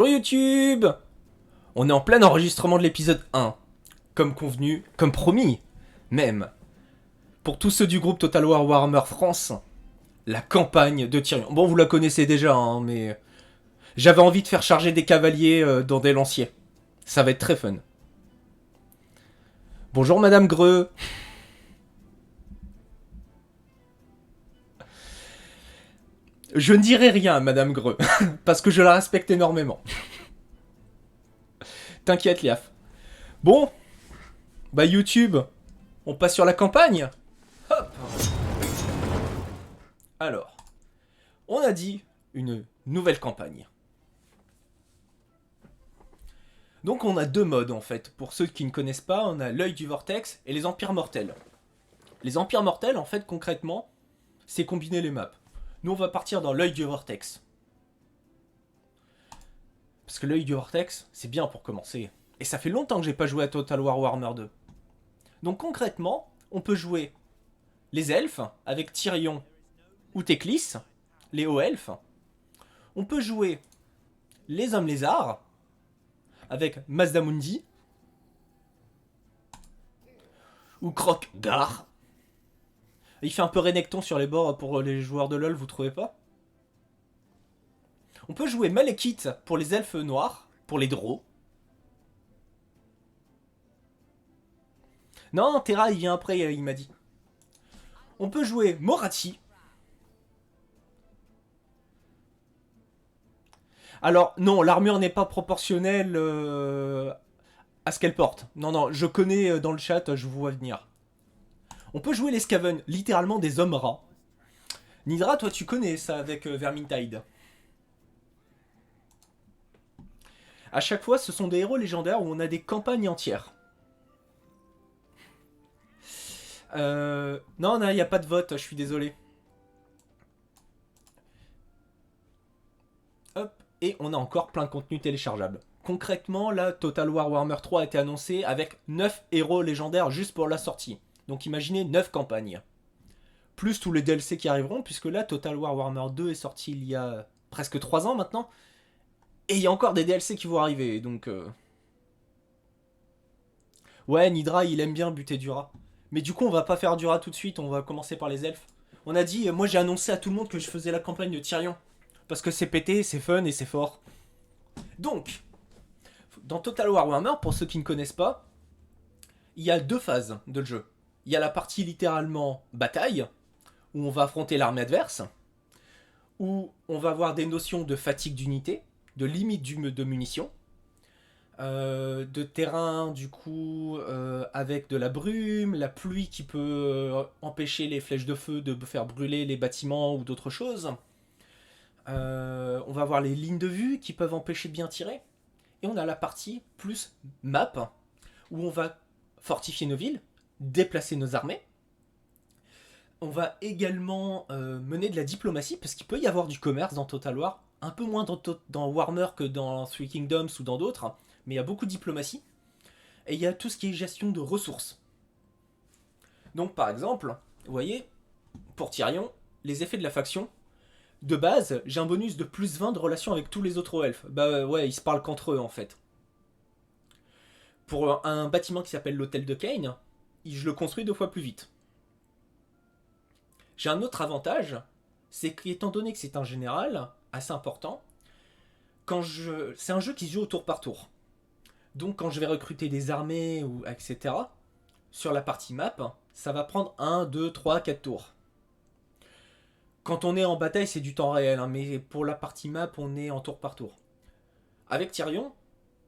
Bonjour YouTube. On est en plein enregistrement de l'épisode 1. Comme convenu, comme promis, même. Pour tous ceux du groupe Total War Warhammer France, la campagne de Tyrion. Bon, vous la connaissez déjà, hein, mais j'avais envie de faire charger des cavaliers dans des lanciers. Ça va être très fun. Bonjour Madame Greux. Je ne dirai rien à Madame Greux, parce que je la respecte énormément. T'inquiète, Liaf. Bon, bah YouTube, on passe sur la campagne. Hop. Alors, on a dit une nouvelle campagne. Donc on a deux modes en fait. Pour ceux qui ne connaissent pas, on a l'œil du vortex et les empires mortels. Les empires mortels, en fait, concrètement, c'est combiner les maps. Nous, on va partir dans l'œil du vortex. Parce que l'œil du vortex, c'est bien pour commencer. Et ça fait longtemps que j'ai pas joué à Total War Warhammer 2. Donc concrètement, on peut jouer les elfes avec Tyrion ou Teclis, les hauts elfes. On peut jouer les hommes lézards avec Mazdamundi ou Croc-Gar. Il fait un peu Renekton sur les bords pour les joueurs de LoL, vous trouvez pas? On peut jouer Malekith pour les elfes noirs, pour les Drow. Non, Terra il vient après, il m'a dit. On peut jouer Morathi. Alors, non, l'armure n'est pas proportionnelle à ce qu'elle porte. Non, non, je connais dans le chat, je vous vois venir. On peut jouer les Skaven, littéralement des hommes rats. Nidra, toi tu connais ça avec Vermintide. À chaque fois, ce sont des héros légendaires où on a des campagnes entières. Non, il n'y a pas de vote, je suis désolé. Hop, et on a encore plein de contenu téléchargeable. Concrètement, là, Total War Warhammer 3 a été annoncé avec 9 héros légendaires juste pour la sortie. Donc imaginez 9 campagnes. Plus tous les DLC qui arriveront, puisque là, Total War Warhammer 2 est sorti il y a presque 3 ans maintenant. Et il y a encore des DLC qui vont arriver, donc... Ouais, Nidra, il aime bien buter du rat. Mais du coup, on va pas faire du rat tout de suite, on va commencer par les elfes. On a dit, moi j'ai annoncé à tout le monde que je faisais la campagne de Tyrion. Parce que c'est pété, c'est fun et c'est fort. Donc, dans Total War Warhammer, pour ceux qui ne connaissent pas, il y a deux phases de jeu. Il y a la partie littéralement bataille, où on va affronter l'armée adverse, où on va avoir des notions de fatigue d'unité, de limite de munitions, de terrain du coup avec de la brume, la pluie qui peut empêcher les flèches de feu de faire brûler les bâtiments ou d'autres choses. On va avoir les lignes de vue qui peuvent empêcher de bien tirer. Et on a la partie plus map où on va fortifier nos villes, déplacer nos armées. On va également mener de la diplomatie parce qu'il peut y avoir du commerce dans Total War. Un peu moins dans Warhammer que dans Three Kingdoms ou dans d'autres, mais il y a beaucoup de diplomatie. Et il y a tout ce qui est gestion de ressources. Donc par exemple, vous voyez, pour Tyrion, les effets de la faction, de base, j'ai un bonus de plus 20 de relation avec tous les autres elfes. Bah ouais, ils se parlent qu'entre eux en fait. Pour un bâtiment qui s'appelle l'hôtel de Kane, je le construis 2 fois plus vite. J'ai un autre avantage, c'est qu'étant donné que c'est un général assez important, c'est un jeu qui se joue au tour par tour. Donc quand je vais recruter des armées ou etc. sur la partie map, ça va prendre 1, 2, 3, 4 tours. Quand on est en bataille, c'est du temps réel, hein, mais pour la partie map, on est en tour par tour. Avec Tyrion,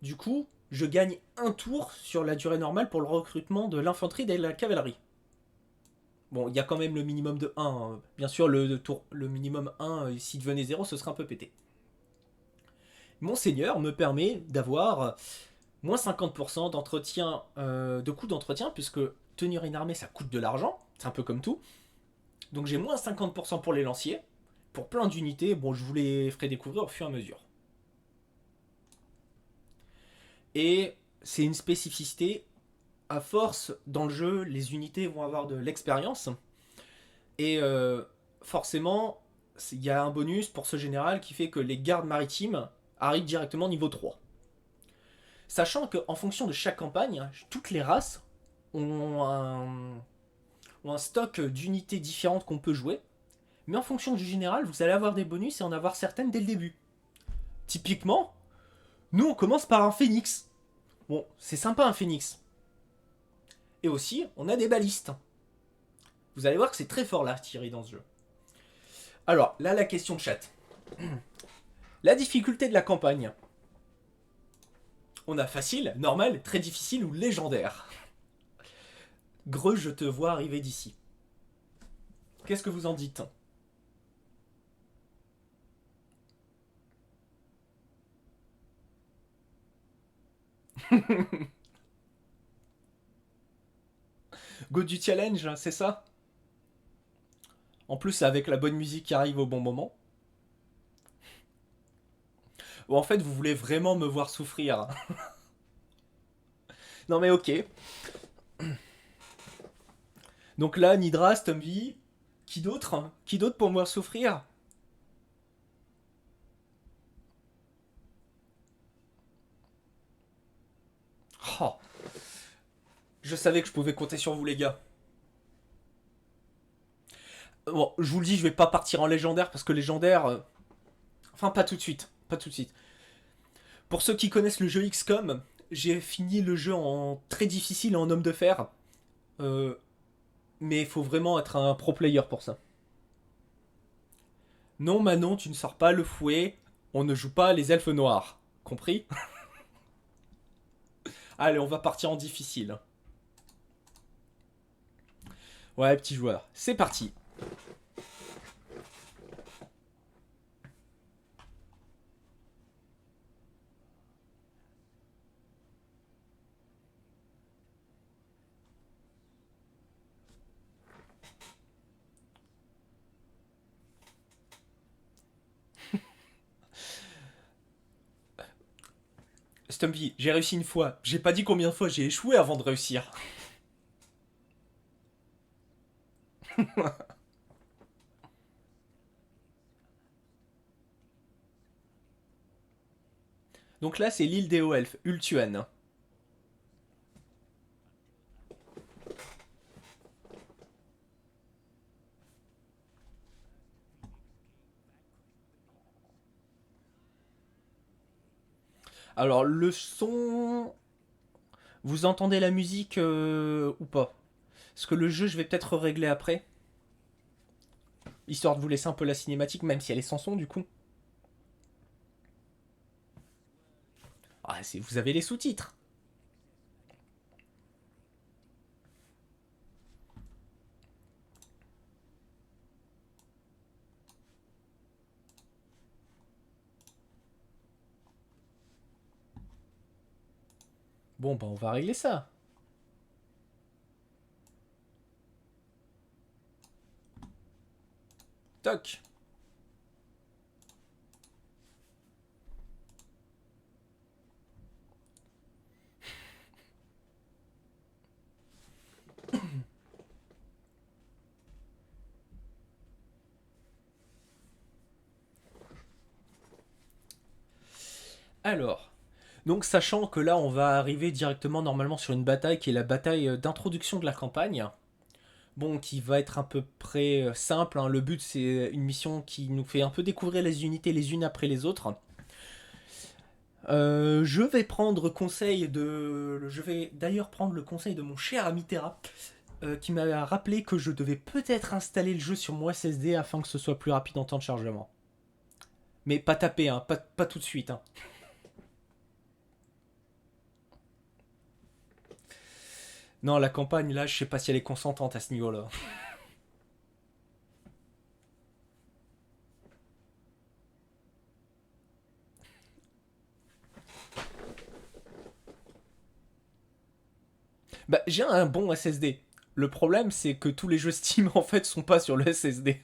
du coup, je gagne un tour sur la durée normale pour le recrutement de l'infanterie et de la cavalerie. Bon, il y a quand même le minimum de 1. Hein. Bien sûr, le minimum 1, s'il devenait 0, ce serait un peu pété. Mon seigneur me permet d'avoir moins 50% d'entretien, de coût d'entretien, puisque tenir une armée, ça coûte de l'argent. C'est un peu comme tout. Donc j'ai moins 50% pour les lanciers. Pour plein d'unités, bon, je vous les ferai découvrir au fur et à mesure. Et c'est une spécificité. À force, dans le jeu, les unités vont avoir de l'expérience. Et forcément, il y a un bonus pour ce général qui fait que les gardes maritimes arrive directement niveau 3. Sachant qu'en fonction de chaque campagne, toutes les races ont un stock d'unités différentes qu'on peut jouer. Mais en fonction du général, vous allez avoir des bonus et en avoir certaines dès le début. Typiquement, nous on commence par un phénix. Bon, c'est sympa un phénix. Et aussi, on a des balistes. Vous allez voir que c'est très fort l'artillerie dans ce jeu. Alors, là la question de chat. La difficulté de la campagne. On a facile, normal, très difficile ou légendaire. Greux, je te vois arriver d'ici. Qu'est-ce que vous en dites? Go du challenge, c'est ça? En plus, avec la bonne musique qui arrive au bon moment. Ou en fait, vous voulez vraiment me voir souffrir. Non mais ok. Donc là, Nidra, Stumby, qui d'autre? Qui d'autre pour me voir souffrir? Oh, je savais que je pouvais compter sur vous les gars. Bon, je vous le dis, je vais pas partir en légendaire parce que légendaire... Enfin, pas tout de suite. Pas tout de suite. Pour ceux qui connaissent le jeu XCOM, j'ai fini le jeu en très difficile en homme de fer. Euh, mais il faut vraiment être un pro player pour ça. Non, Manon, tu ne sors pas le fouet. On ne joue pas les elfes noirs. Compris? Allez, on va partir en difficile. Ouais, petit joueur. C'est parti. Stumpy, j'ai réussi une fois. J'ai pas dit combien de fois j'ai échoué avant de réussir. Donc là, c'est l'île des hauts elfes, Ultuan. Alors, le son... Vous entendez la musique ou pas? Parce que le jeu, je vais peut-être régler après. Histoire de vous laisser un peu la cinématique, même si elle est sans son, du coup. Ah, vous avez les sous-titres. Bon, bah, on va régler ça. Toc. Alors, donc sachant que là on va arriver directement normalement sur une bataille qui est la bataille d'introduction de la campagne, bon qui va être à peu près simple, hein. Le but c'est une mission qui nous fait un peu découvrir les unités les unes après les autres. Je vais prendre conseil de... Je vais d'ailleurs prendre le conseil de mon cher ami Terra, qui m'a rappelé que je devais peut-être installer le jeu sur mon SSD afin que ce soit plus rapide en temps de chargement. Mais pas taper, hein, pas tout de suite. Hein. Non, la campagne, là, je sais pas si elle est consentante à ce niveau-là. Bah, j'ai un bon SSD. Le problème, c'est que tous les jeux Steam, en fait, sont pas sur le SSD.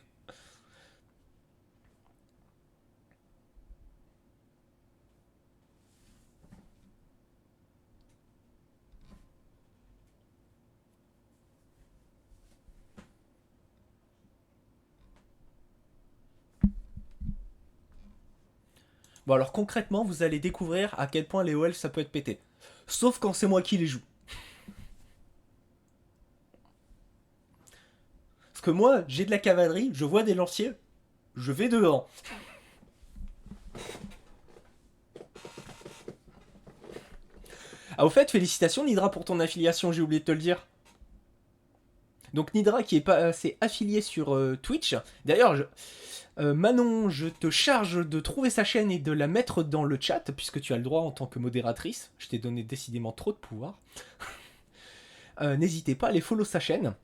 Bon alors concrètement, vous allez découvrir à quel point les OL ça peut être pété. Sauf quand c'est moi qui les joue. Parce que moi, j'ai de la cavalerie, je vois des lanciers, je vais devant. Ah au fait, félicitations Nidra pour ton affiliation, j'ai oublié de te le dire. Donc Nidra qui est passé affilié sur Twitch. D'ailleurs, Manon, je te charge de trouver sa chaîne et de la mettre dans le chat, puisque tu as le droit en tant que modératrice. Je t'ai donné décidément trop de pouvoir. N'hésitez pas à aller follow sa chaîne.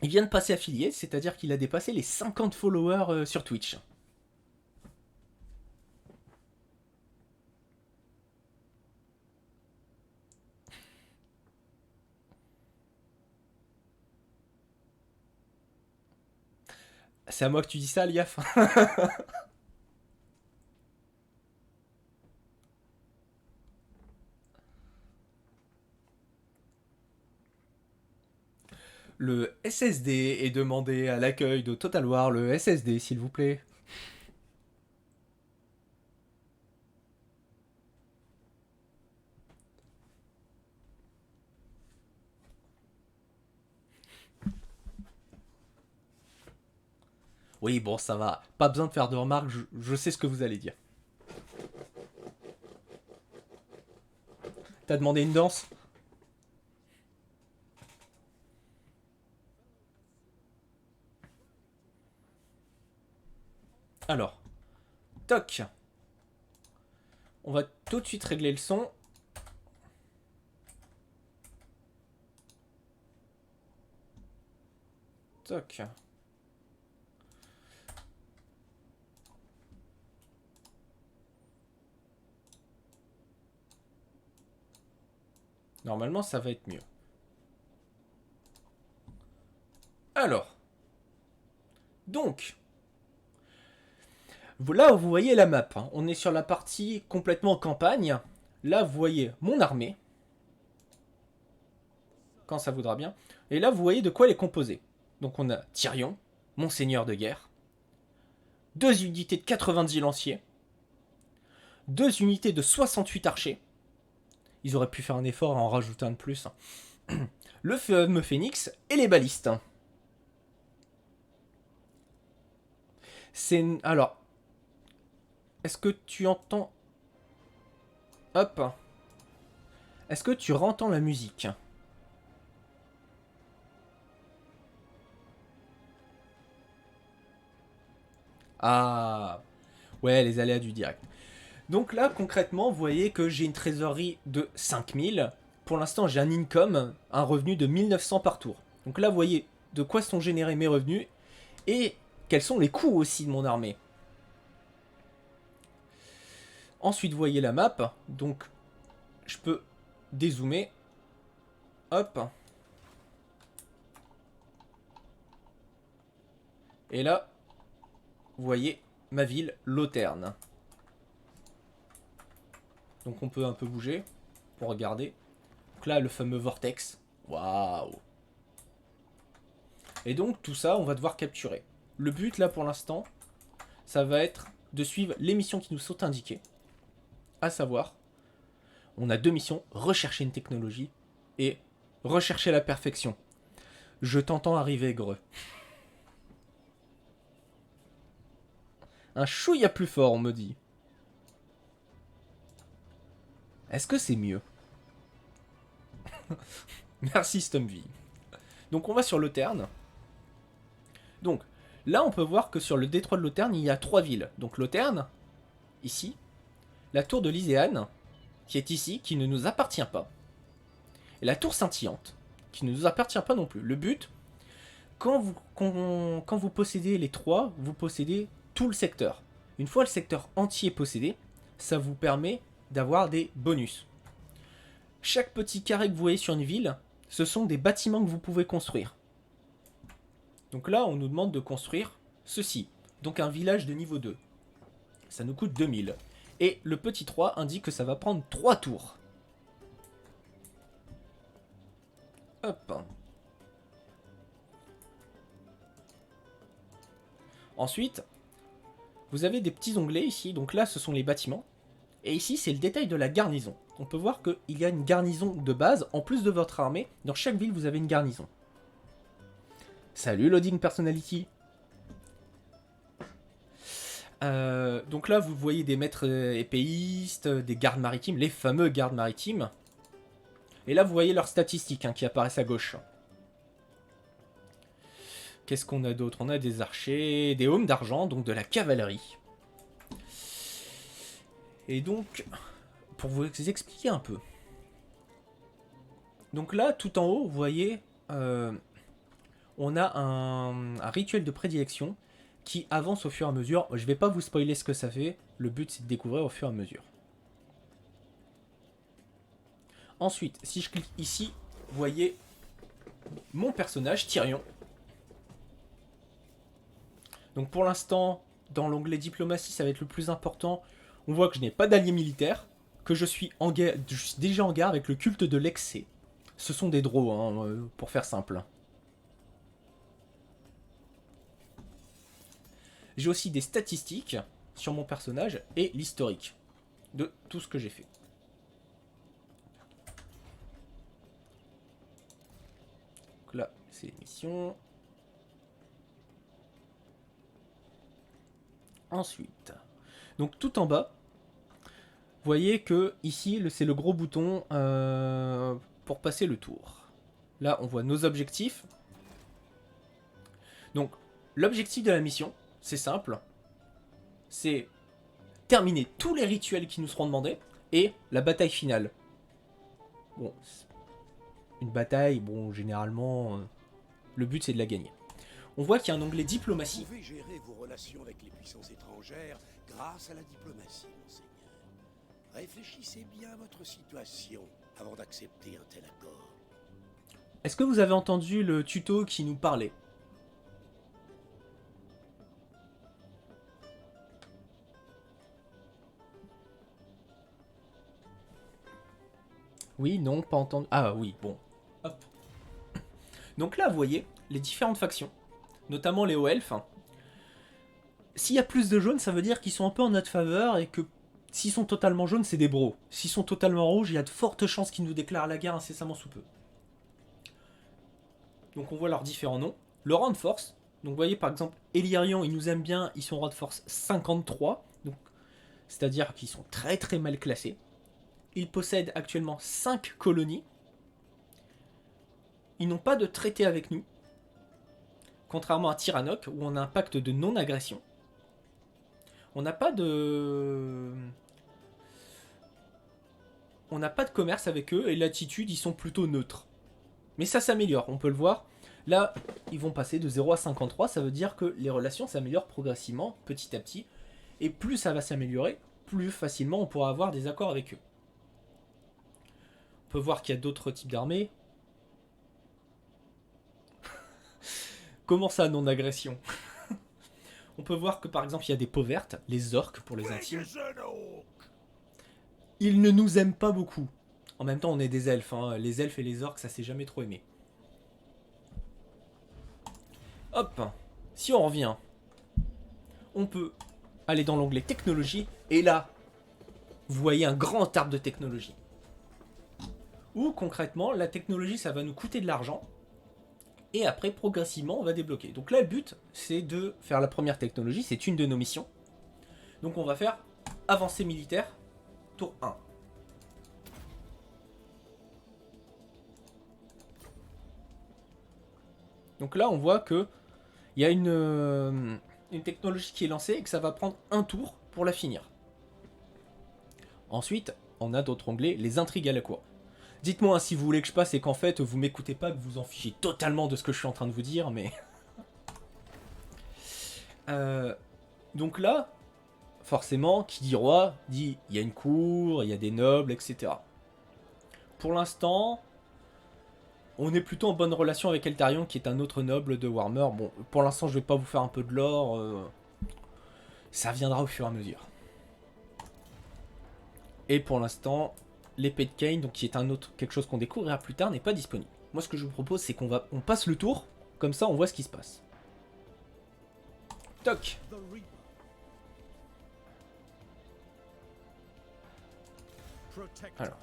Il vient de passer affilié, c'est-à-dire qu'il a dépassé les 50 followers sur Twitch. C'est à moi que tu dis ça, Liaf. Le SSD est demandé à l'accueil de Total War, le SSD s'il vous plaît. Oui, bon, ça va. Pas besoin de faire de remarques, je sais ce que vous allez dire. T'as demandé une danse? Alors, toc. On va tout de suite régler le son. Toc. Normalement, ça va être mieux. Alors. Donc. Là, vous voyez la map. Hein. On est sur la partie complètement campagne. Là, vous voyez mon armée. Quand ça voudra bien. Et là, vous voyez de quoi elle est composée. Donc, on a Tyrion, mon seigneur de guerre. 2 unités de 90 lanciers. 2 unités de 68 archers. Ils auraient pu faire un effort à en rajouter un de plus. Le fameux phénix et les balistes. C'est... Alors... Est-ce que tu entends... Hop. Est-ce que tu entends la musique? Ah... Ouais, les aléas du direct. Donc là, concrètement, vous voyez que j'ai une trésorerie de 5000. Pour l'instant, j'ai un income, un revenu de 1900 par tour. Donc là, vous voyez de quoi sont générés mes revenus et quels sont les coûts aussi de mon armée. Ensuite, vous voyez la map. Donc, je peux dézoomer. Hop. Et là, vous voyez ma ville, Lauterne. Donc on peut un peu bouger pour regarder. Donc là, le fameux vortex. Waouh. Et donc tout ça, on va devoir capturer. Le but là pour l'instant, ça va être de suivre les missions qui nous sont indiquées. À savoir, on a 2 missions, rechercher une technologie et rechercher la perfection. Je t'entends arriver, Greux. Un chouïa plus fort, on me dit. Est-ce que c'est mieux? Merci Stumvie. Donc on va sur Lauterne. Donc là on peut voir que sur le détroit de Lauterne il y a 3 villes. Donc Lauterne, ici. La tour de Lyséane, qui est ici, qui ne nous appartient pas. Et la tour scintillante, qui ne nous appartient pas non plus. Le but, quand vous possédez les 3, vous possédez tout le secteur. Une fois le secteur entier possédé, ça vous permet d'avoir des bonus. Chaque petit carré que vous voyez sur une ville, ce sont des bâtiments que vous pouvez construire. Donc là, on nous demande de construire ceci. Donc un village de niveau 2. Ça nous coûte 2000. Et le petit 3 indique que ça va prendre 3 tours. Hop. Ensuite, vous avez des petits onglets ici. Donc là, ce sont les bâtiments. Et ici, c'est le détail de la garnison. On peut voir qu'il y a une garnison de base. En plus de votre armée, dans chaque ville, vous avez une garnison. Salut, Loading Personality. Donc là, vous voyez des maîtres épéistes, des gardes maritimes, les fameux gardes maritimes. Et là, vous voyez leurs statistiques qui apparaissent à gauche. Qu'est-ce qu'on a d'autre? On a des archers, des hommes d'argent, donc de la cavalerie. Et donc, pour vous expliquer un peu. Donc là, tout en haut, vous voyez, on a un rituel de prédilection qui avance au fur et à mesure. Je vais pas vous spoiler ce que ça fait. Le but, c'est de découvrir au fur et à mesure. Ensuite, si je clique ici, vous voyez mon personnage, Tyrion. Donc pour l'instant, dans l'onglet diplomatie, ça va être le plus important. On voit que je n'ai pas d'allié militaire, que je suis déjà en guerre avec le culte de l'excès. Ce sont des draws, pour faire simple. J'ai aussi des statistiques sur mon personnage et l'historique de tout ce que j'ai fait. Donc là, c'est les missions. Ensuite, donc tout en bas, vous voyez que ici, c'est le gros bouton pour passer le tour. Là, on voit nos objectifs. Donc, l'objectif de la mission, c'est simple. C'est terminer tous les rituels qui nous seront demandés et la bataille finale. Bon, une bataille, bon, généralement, le but c'est de la gagner. On voit qu'il y a un onglet diplomatie. Vous pouvez gérer vos relations avec les puissances étrangères grâce à la diplomatie, monseigneur. Réfléchissez bien à votre situation avant d'accepter un tel accord. Est-ce que vous avez entendu le tuto qui nous parlait? Oui, non, pas entendu. Ah oui, bon. Hop. Donc là, vous voyez les différentes factions, notamment les hauts elfes. S'il y a plus de jaunes, ça veut dire qu'ils sont un peu en notre faveur et que s'ils sont totalement jaunes, c'est des bros. S'ils sont totalement rouges, il y a de fortes chances qu'ils nous déclarent la guerre incessamment sous peu. Donc on voit leurs différents noms. Le rang de force. Donc vous voyez par exemple, Ellyrion, ils nous aiment bien, ils sont rang de force 53. Donc, c'est-à-dire qu'ils sont très très mal classés. Ils possèdent actuellement 5 colonies. Ils n'ont pas de traité avec nous. Contrairement à Tiranoc, où on a un pacte de non-agression. On n'a pas de... On n'a pas de commerce avec eux, et l'attitude, ils sont plutôt neutres. Mais ça s'améliore, on peut le voir. Là, ils vont passer de 0 à 53, ça veut dire que les relations s'améliorent progressivement, petit à petit. Et plus ça va s'améliorer, plus facilement on pourra avoir des accords avec eux. On peut voir qu'il y a d'autres types d'armées. Comment ça, non-agression? On peut voir que par exemple, il y a des peaux vertes, les orques pour les intimes. Ils ne nous aiment pas beaucoup. En même temps, on est des elfes. Les elfes et les orques, ça s'est jamais trop aimé. Hop. Si on revient, on peut aller dans l'onglet technologie. Et là, vous voyez un grand arbre de technologie. Où concrètement, la technologie, ça va nous coûter de l'argent. Et après, progressivement, on va débloquer. Donc là, le but, c'est de faire la première technologie. C'est une de nos missions. Donc on va faire avancée militaire, tour 1. Donc là, on voit que il y a une technologie qui est lancée et que ça va prendre un tour pour la finir. Ensuite, on a d'autres onglets, les intrigues à la cour. Dites-moi si vous voulez que je passe et qu'en fait vous m'écoutez pas, que vous en fichez totalement de ce que je suis en train de vous dire, mais... donc là, forcément, qui dit roi, dit il y a une cour, il y a des nobles, etc. Pour l'instant, on est plutôt en bonne relation avec Eltarion, qui est un autre noble de Warhammer. Bon, pour l'instant, je vais pas vous faire un peu de lore, ça viendra au fur et à mesure. Et pour l'instant, l'épée de Cain, donc qui est quelque chose qu'on découvrira plus tard, n'est pas disponible. Moi, ce que je vous propose, c'est on passe le tour, comme ça, on voit ce qui se passe. Toc. Alors.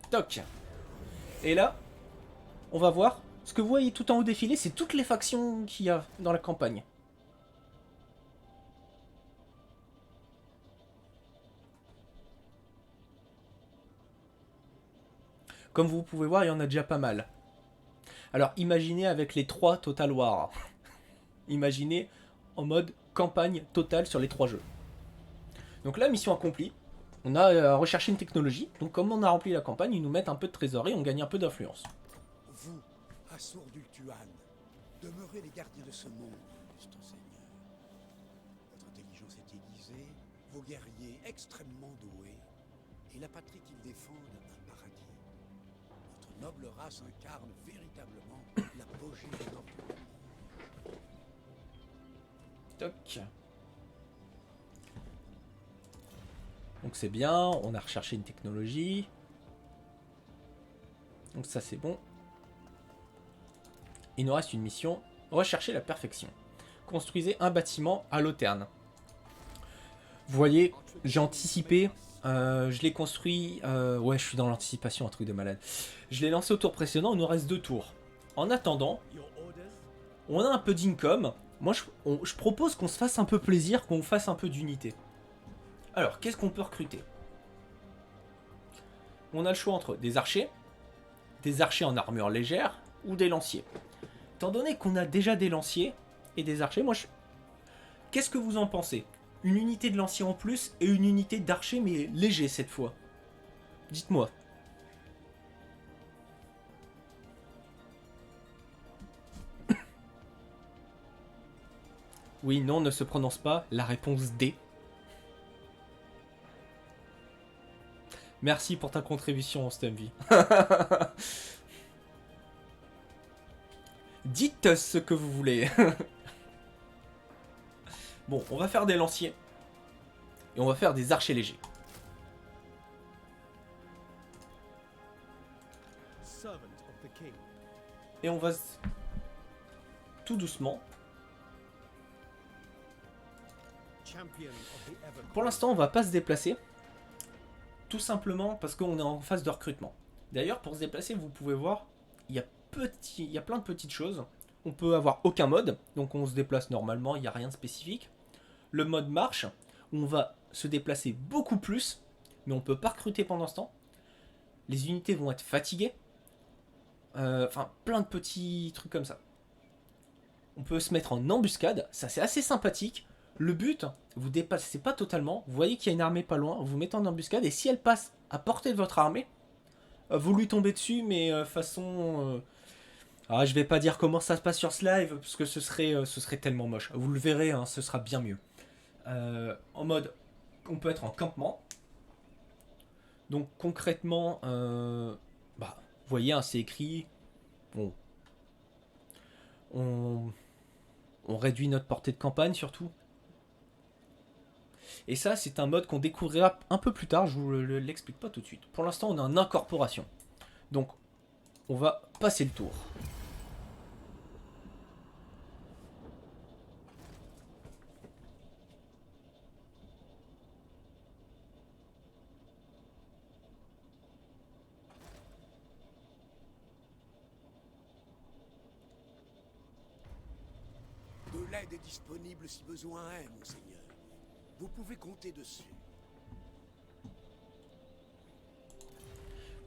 Toc. Et là, on va voir. Ce que vous voyez tout en haut défiler, c'est toutes les factions qu'il y a dans la campagne. Comme vous pouvez voir, il y en a déjà pas mal. Alors imaginez avec les 3 Total War. Imaginez en mode campagne totale sur les 3 jeux. Donc là, mission accomplie. On a recherché une technologie. Donc comme on a rempli la campagne, ils nous mettent un peu de trésorerie, on gagne un peu d'influence. Vous, Assur-Dultuan, demeurez les gardiens de ce monde, juste Seigneur. Votre intelligence est aiguisée, vos guerriers extrêmement doués, et la patrie qu'ils défendent un paradis. Votre noble race incarne véritablement l'apogée de notre monde. Toc. Donc c'est bien, on a recherché une technologie. Donc ça c'est bon. Il nous reste une mission, rechercher la perfection. Construisez un bâtiment à Loterne. Vous voyez, j'ai anticipé, je l'ai construit, ouais je suis dans l'anticipation, un truc de malade. Je l'ai lancé au tour précédent, il nous reste 2 tours. En attendant, on a un peu d'income. Moi je propose qu'on se fasse un peu plaisir, qu'on fasse un peu d'unité. Alors, qu'est-ce qu'on peut recruter? On a le choix entre des archers en armure légère ou des lanciers. Étant donné qu'on a déjà des lanciers et des archers, qu'est-ce que vous en pensez? Une unité de lanciers en plus et une unité d'archers mais léger cette fois. Dites-moi. Oui, non, ne se prononce pas. La réponse D. Merci pour ta contribution, Stumvy. Dites ce que vous voulez. Bon, on va faire des lanciers. Et on va faire des archers légers. Et on va tout doucement. Pour l'instant, on va pas se déplacer. Tout simplement parce qu'on est en phase de recrutement. D'ailleurs, pour se déplacer, vous pouvez voir, il y a plein de petites choses. On peut avoir aucun mode, donc on se déplace normalement, il n'y a rien de spécifique. Le mode marche, où on va se déplacer beaucoup plus, mais on ne peut pas recruter pendant ce temps. Les unités vont être fatiguées. Enfin, plein de petits trucs comme ça. On peut se mettre en embuscade, ça c'est assez sympathique. Le but, vous dépassez pas totalement, vous voyez qu'il y a une armée pas loin, vous vous mettez en embuscade, et si elle passe à portée de votre armée, vous lui tombez dessus, mais façon... Ah, je vais pas dire comment ça se passe sur ce live, parce que ce serait tellement moche. Vous le verrez, hein, ce sera bien mieux. En mode, on peut être en campement. Donc concrètement, vous voyez, hein, c'est écrit... Bon, on réduit notre portée de campagne surtout. Et ça, c'est un mode qu'on découvrira un peu plus tard, je vous l'explique pas tout de suite. Pour l'instant, on est en incorporation. Donc, on va passer le tour. De l'aide est disponible si besoin est, monseigneur. Vous pouvez compter dessus.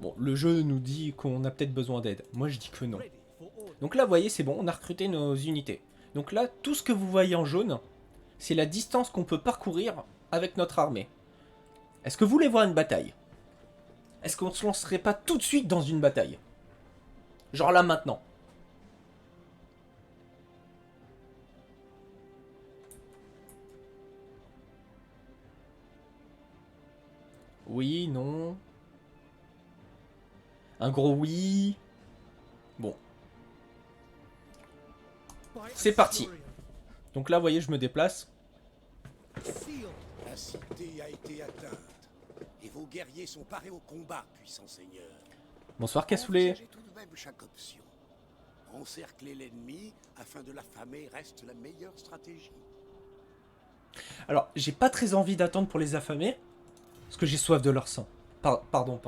Bon, le jeu nous dit qu'on a peut-être besoin d'aide. Moi, je dis que non. Donc là, vous voyez, c'est bon, on a recruté nos unités. Donc là, tout ce que vous voyez en jaune, c'est la distance qu'on peut parcourir avec notre armée. Est-ce que vous voulez voir une bataille? Est-ce qu'on se lancerait pas tout de suite dans une bataille? Genre là, maintenant. Oui, non. Un gros oui. Bon. C'est parti. Donc là, vous voyez, je me déplace. La cité a été atteinte. Et vos guerriers sont parés au combat, puissant seigneur. Bonsoir, Cassoulet. Envisagez tout de même chaque option. Encercler l'ennemi afin de l'affamer reste la meilleure stratégie. Alors, j'ai pas très envie d'attendre pour les affamer, parce que j'ai soif de leur sang. Pardon.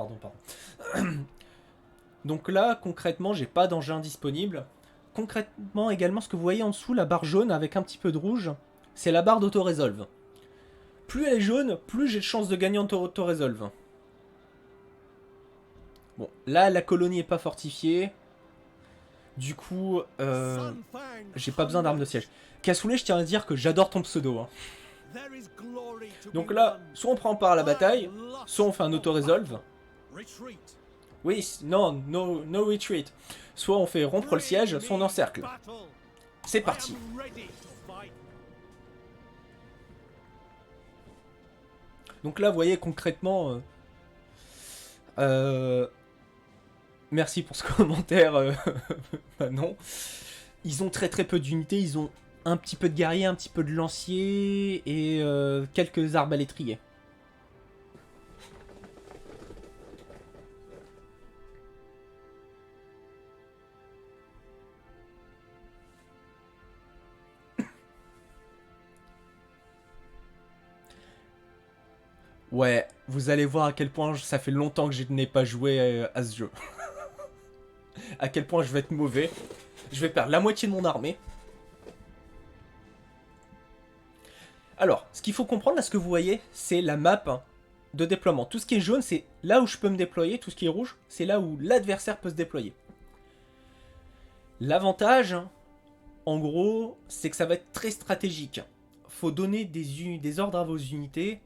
Donc là, concrètement, j'ai pas d'engin disponible. Concrètement, également, ce que vous voyez en dessous, la barre jaune avec un petit peu de rouge, c'est la barre d'auto-résolve. Plus elle est jaune, plus j'ai de chances de gagner en auto-résolve. Bon, là, la colonie est pas fortifiée. Du coup, j'ai pas besoin d'armes de siège. Cassoulet, je tiens à dire que j'adore ton pseudo. Hein. Donc là, soit on prend part à la bataille, soit on fait un auto-résolve. Oui, non, no retreat. Soit on fait rompre le siège, soit on encercle. C'est parti. Donc là, vous voyez concrètement... merci pour ce commentaire, Manon. Ils ont très peu d'unités, ils ont un petit peu de guerriers, un petit peu de lanciers et quelques arbalétriers. Ouais, vous allez voir à quel point ça fait longtemps que je n'ai pas joué à ce jeu. À quel point je vais être mauvais. Je vais perdre la moitié de mon armée. Alors, ce qu'il faut comprendre, là, ce que vous voyez, c'est la map de déploiement. Tout ce qui est jaune, c'est là où je peux me déployer. Tout ce qui est rouge, c'est là où l'adversaire peut se déployer. L'avantage, en gros, c'est que ça va être très stratégique. Faut donner des ordres à vos unités.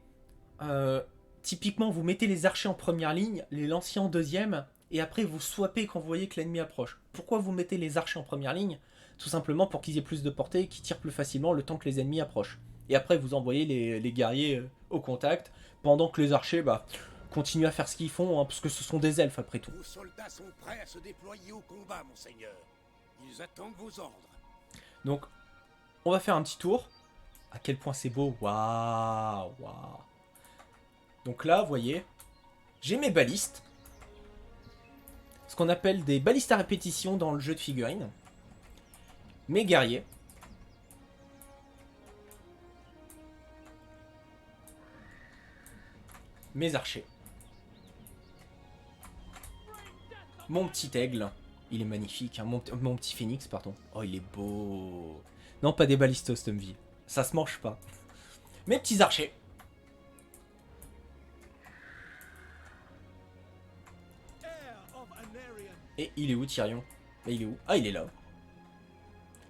Typiquement, vous mettez les archers en première ligne, les lanciers en deuxième, et après vous swappez quand vous voyez que l'ennemi approche. Pourquoi vous mettez les archers en première ligne? Tout simplement pour qu'ils aient plus de portée et qu'ils tirent plus facilement le temps que les ennemis approchent. Et après vous envoyez les guerriers au contact, pendant que les archers continuent à faire ce qu'ils font, hein, parce que ce sont des elfes après tout. Vos soldats sont prêts à se déployer au combat, monseigneur. Ils attendent vos ordres. Donc, on va faire un petit tour. À quel point c'est beau. Waouh. Donc là, vous voyez, j'ai mes balistes. Ce qu'on appelle des balistes à répétition dans le jeu de figurines. Mes guerriers. Mes archers. Mon petit aigle. Il est magnifique. Hein. Mon petit phénix, pardon. Oh, il est beau. Non, pas des balistes Stumvie. Ça se mange pas. Mes petits archers. Et il est où, Tyrion? Et il est où? Ah, il est là.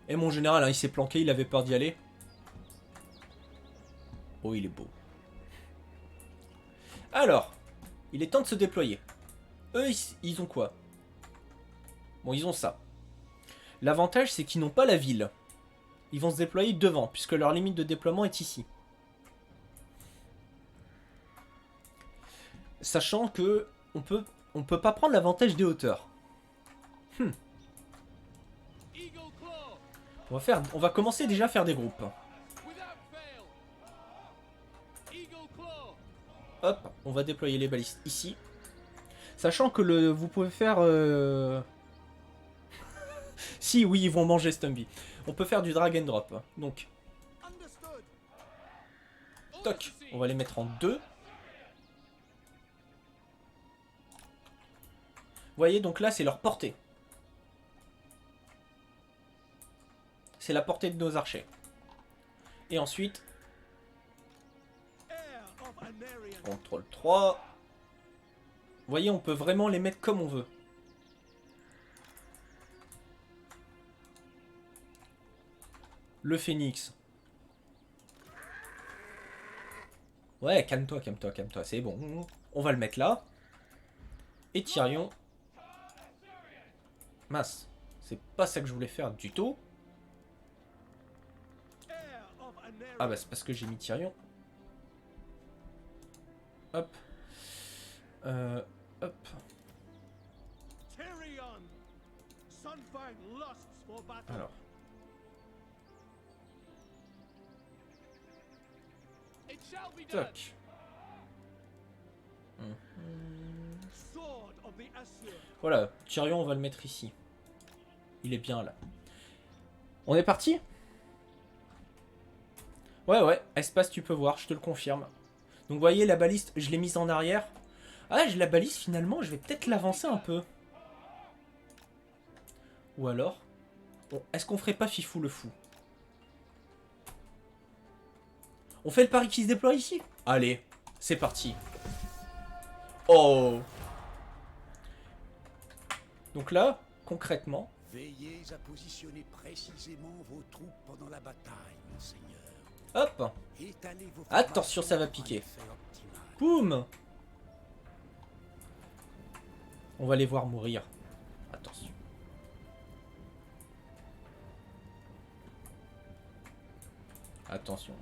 Et mon général, hein, il s'est planqué, il avait peur d'y aller. Oh, il est beau. Alors, il est temps de se déployer. Eux, ils ont quoi? Bon, ils ont ça. L'avantage, c'est qu'ils n'ont pas la ville. Ils vont se déployer devant, puisque leur limite de déploiement est ici. Sachant que on peut pas prendre l'avantage des hauteurs. On va commencer déjà à faire des groupes. Hop, on va déployer les balistes ici. Sachant que vous pouvez faire... si, oui, ils vont manger Stumby. On peut faire du drag and drop. Donc, toc, on va les mettre en deux. Vous voyez, donc là, c'est leur portée. C'est la portée de nos archers. Et ensuite, contrôle 3. Vous voyez, on peut vraiment les mettre comme on veut. Le phénix. Ouais, calme-toi, c'est bon. On va le mettre là. Et Tyrion. Mince, c'est pas ça que je voulais faire du tout. Ah bah c'est parce que j'ai mis Tyrion. Hop. Hop. Alors. Toc. Voilà, Tyrion, on va le mettre ici. Il est bien là. On est parti? Ouais, ouais, espace, tu peux voir, je te le confirme. Donc, vous voyez, la baliste, je l'ai mise en arrière. Ah, la baliste, finalement, je vais peut-être l'avancer un peu. Ou alors... Bon, est-ce qu'on ferait pas Fifou le fou? On fait le pari qui se déploie ici? Allez, c'est parti. Oh! Donc là, concrètement... Veillez à positionner précisément vos troupes pendant la bataille, monseigneur. Hop! Étalez vos Attention, ça va formations pour un piquer. effet optimal. Boum! On va les voir mourir. Attention. Attention.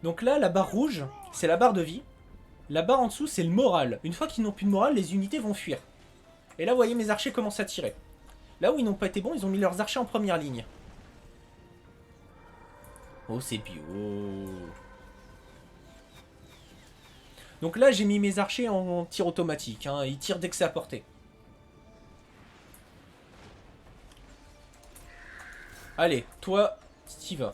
Donc là, la barre rouge, c'est la barre de vie. La barre en dessous, c'est le moral. Une fois qu'ils n'ont plus de morale, les unités vont fuir. Et là, vous voyez, mes archers commencent à tirer. Là où ils n'ont pas été bons, ils ont mis leurs archers en première ligne. Oh, c'est bio. Donc là, j'ai mis mes archers en tir automatique. Hein. Ils tirent dès que c'est à portée. Allez, toi, t'y vas.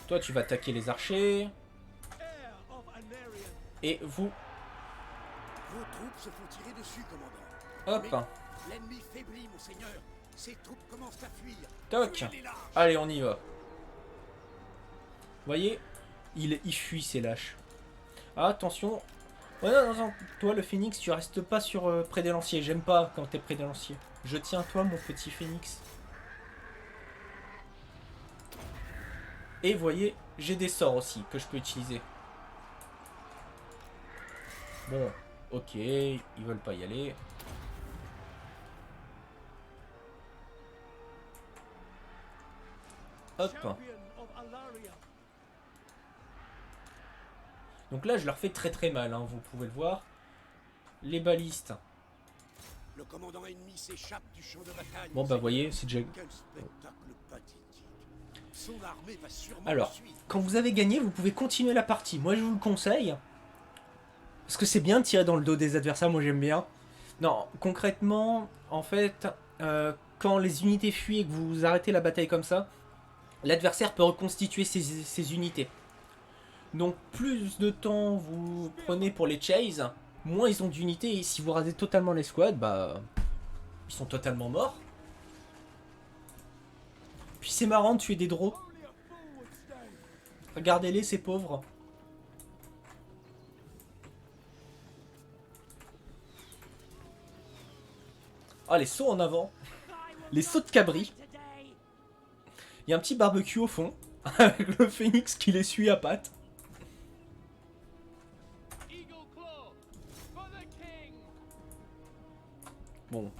Toi, tu vas attaquer les archers. Et vous... Vos troupes se font tirer dessus, commandant. Hop. Mais l'ennemi faiblit, monseigneur. Ses troupes commencent à fuir. Toc. Tuez-les là. Allez, on y va. Vous voyez, il fuit, ces lâches. Ah, attention. Ouais, non, non, toi, le phénix, tu restes pas sur près des lanciers. J'aime pas quand t'es près des lanciers. Je tiens à toi, mon petit phénix. Et vous voyez, j'ai des sorts aussi que je peux utiliser. Bon, ok, ils veulent pas y aller. Hop. Donc là, je leur fais très très mal, hein, vous pouvez le voir. Les balistes. Le commandant ennemi s'échappe du champ de bataille. Bon, bah, vous voyez, c'est déjà... Quel spectacle pathétique. Son armée va sûrement Alors, le suivre. quand vous avez gagné, vous pouvez continuer la partie. Moi, je vous le conseille. Parce que c'est bien de tirer dans le dos des adversaires, moi j'aime bien. Non, concrètement, en fait, quand les unités fuient et que vous arrêtez la bataille comme ça, l'adversaire peut reconstituer ses unités. Donc plus de temps vous prenez pour les chase, moins ils ont d'unités, et si vous rasez totalement les squads, bah... ils sont totalement morts. Puis c'est marrant de tuer des draws. Regardez-les, ces pauvres. Ah, les sauts en avant. Les sauts de cabri. Il y a un petit barbecue au fond. Avec le phénix qui les suit à pattes. Bon.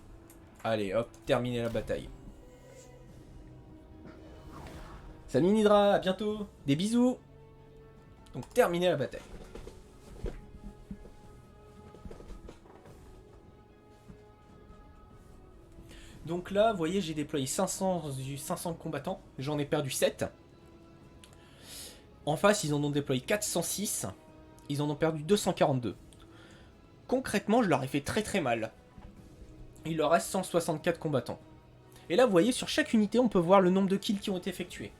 Allez, hop, terminer la bataille. Salut Nidra, à bientôt. Des bisous. Donc, terminer la bataille. Donc là, vous voyez, j'ai déployé 500 combattants. J'en ai perdu 7. En face, ils en ont déployé 406. Ils en ont perdu 242. Concrètement, je leur ai fait très très mal. Il leur reste 164 combattants. Et là, vous voyez, sur chaque unité, on peut voir le nombre de kills qui ont été effectués.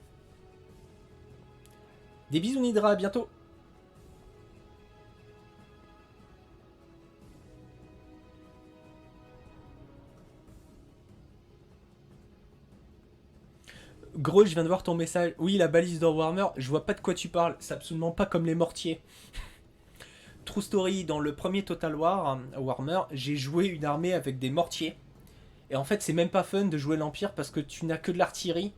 Des bisous Nidra, à bientôt. Gros, je viens de voir ton message. Oui, la balise de Warhammer, je vois pas de quoi tu parles. C'est absolument pas comme les mortiers. True story, dans le premier Total War, Warhammer, j'ai joué une armée avec des mortiers. Et en fait, c'est même pas fun de jouer l'Empire parce que tu n'as que de l'artillerie.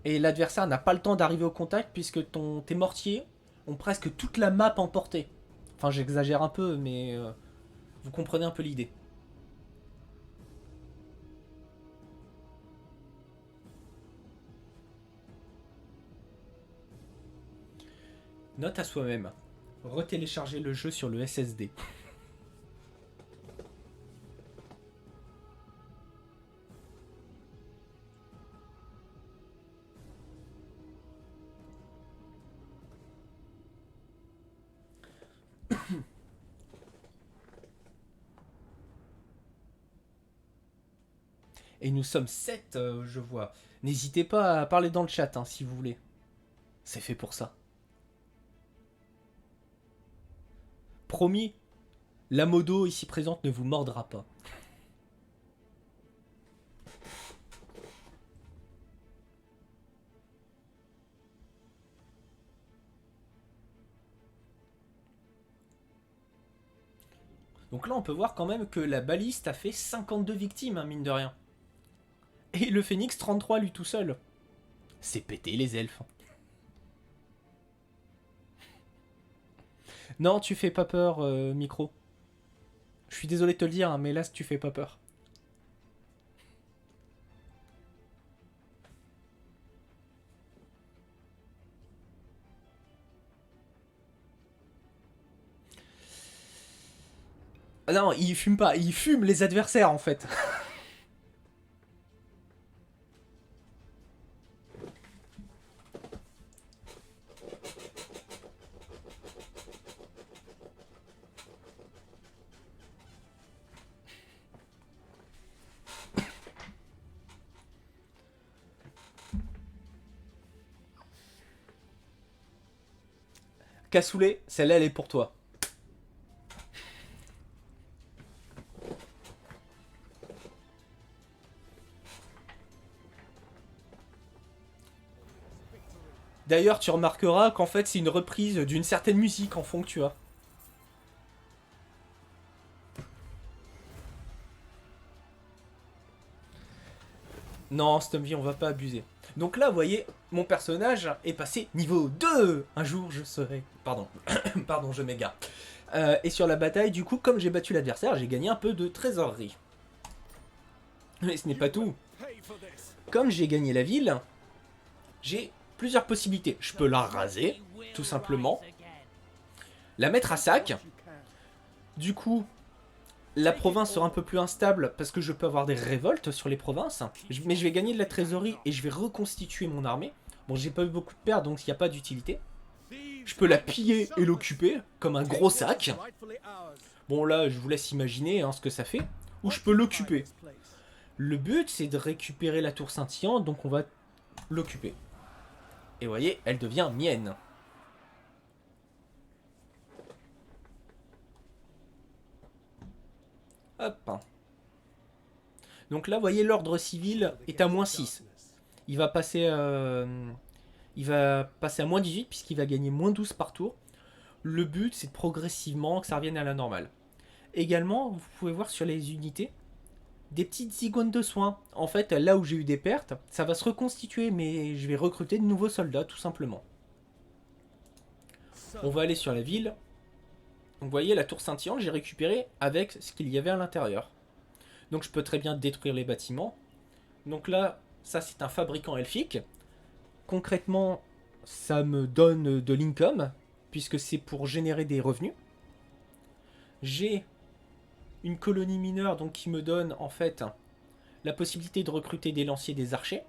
Et l'adversaire n'a pas le temps d'arriver au contact puisque tes mortiers ont presque toute la map emportée. Enfin, j'exagère un peu, mais vous comprenez un peu l'idée. Note à soi-même. Retélécharger le jeu sur le SSD. Et nous sommes 7, je vois. N'hésitez pas à parler dans le chat, hein, si vous voulez. C'est fait pour ça. Promis, la modo ici présente ne vous mordra pas. Donc là, on peut voir quand même que la baliste a fait 52 victimes, hein, mine de rien. Et le phénix 33 lui tout seul. C'est pété les elfes. Non, tu fais pas peur, micro. Je suis désolé de te le dire, hein, mais là, tu fais pas peur. Ah non, il fume pas, il fume les adversaires en fait. Cassoulet, celle-là elle est pour toi. D'ailleurs, tu remarqueras qu'en fait c'est une reprise d'une certaine musique en fond que tu as. Non, Stumvy, on va pas abuser. Donc là, vous voyez, mon personnage est passé niveau 2. Un jour, je serai... Pardon, pardon, je m'égare. Et sur la bataille, du coup, comme j'ai battu l'adversaire, j'ai gagné un peu de trésorerie. Mais ce n'est pas tout. Comme j'ai gagné la ville, j'ai plusieurs possibilités. Je peux la raser, tout simplement. La mettre à sac. Du coup, la province sera un peu plus instable parce que je peux avoir des révoltes sur les provinces. Mais je vais gagner de la trésorerie et je vais reconstituer mon armée. Bon, j'ai pas eu beaucoup de pertes, donc il n'y a pas d'utilité. Je peux la piller et l'occuper comme un gros sac. Bon, là, je vous laisse imaginer hein, ce que ça fait. Ou je peux l'occuper. Le but, c'est de récupérer la tour scintillante, donc on va l'occuper. Et vous voyez, elle devient mienne. Hop. Donc là, vous voyez, l'ordre civil est à moins 6. Il va passer, à moins 18 puisqu'il va gagner moins 12 par tour. Le but, c'est de progressivement que ça revienne à la normale. Également, vous pouvez voir sur les unités des petites icônes de soins. En fait, là où j'ai eu des pertes, ça va se reconstituer, mais je vais recruter de nouveaux soldats, tout simplement. On va aller sur la ville. Donc vous voyez, la tour scintillante, j'ai récupéré avec ce qu'il y avait à l'intérieur. Donc je peux très bien détruire les bâtiments. Donc là, ça c'est un fabricant elfique. Concrètement, ça me donne de l'income, puisque c'est pour générer des revenus. J'ai une colonie mineure donc, qui me donne en fait la possibilité de recruter des lanciers, des archers.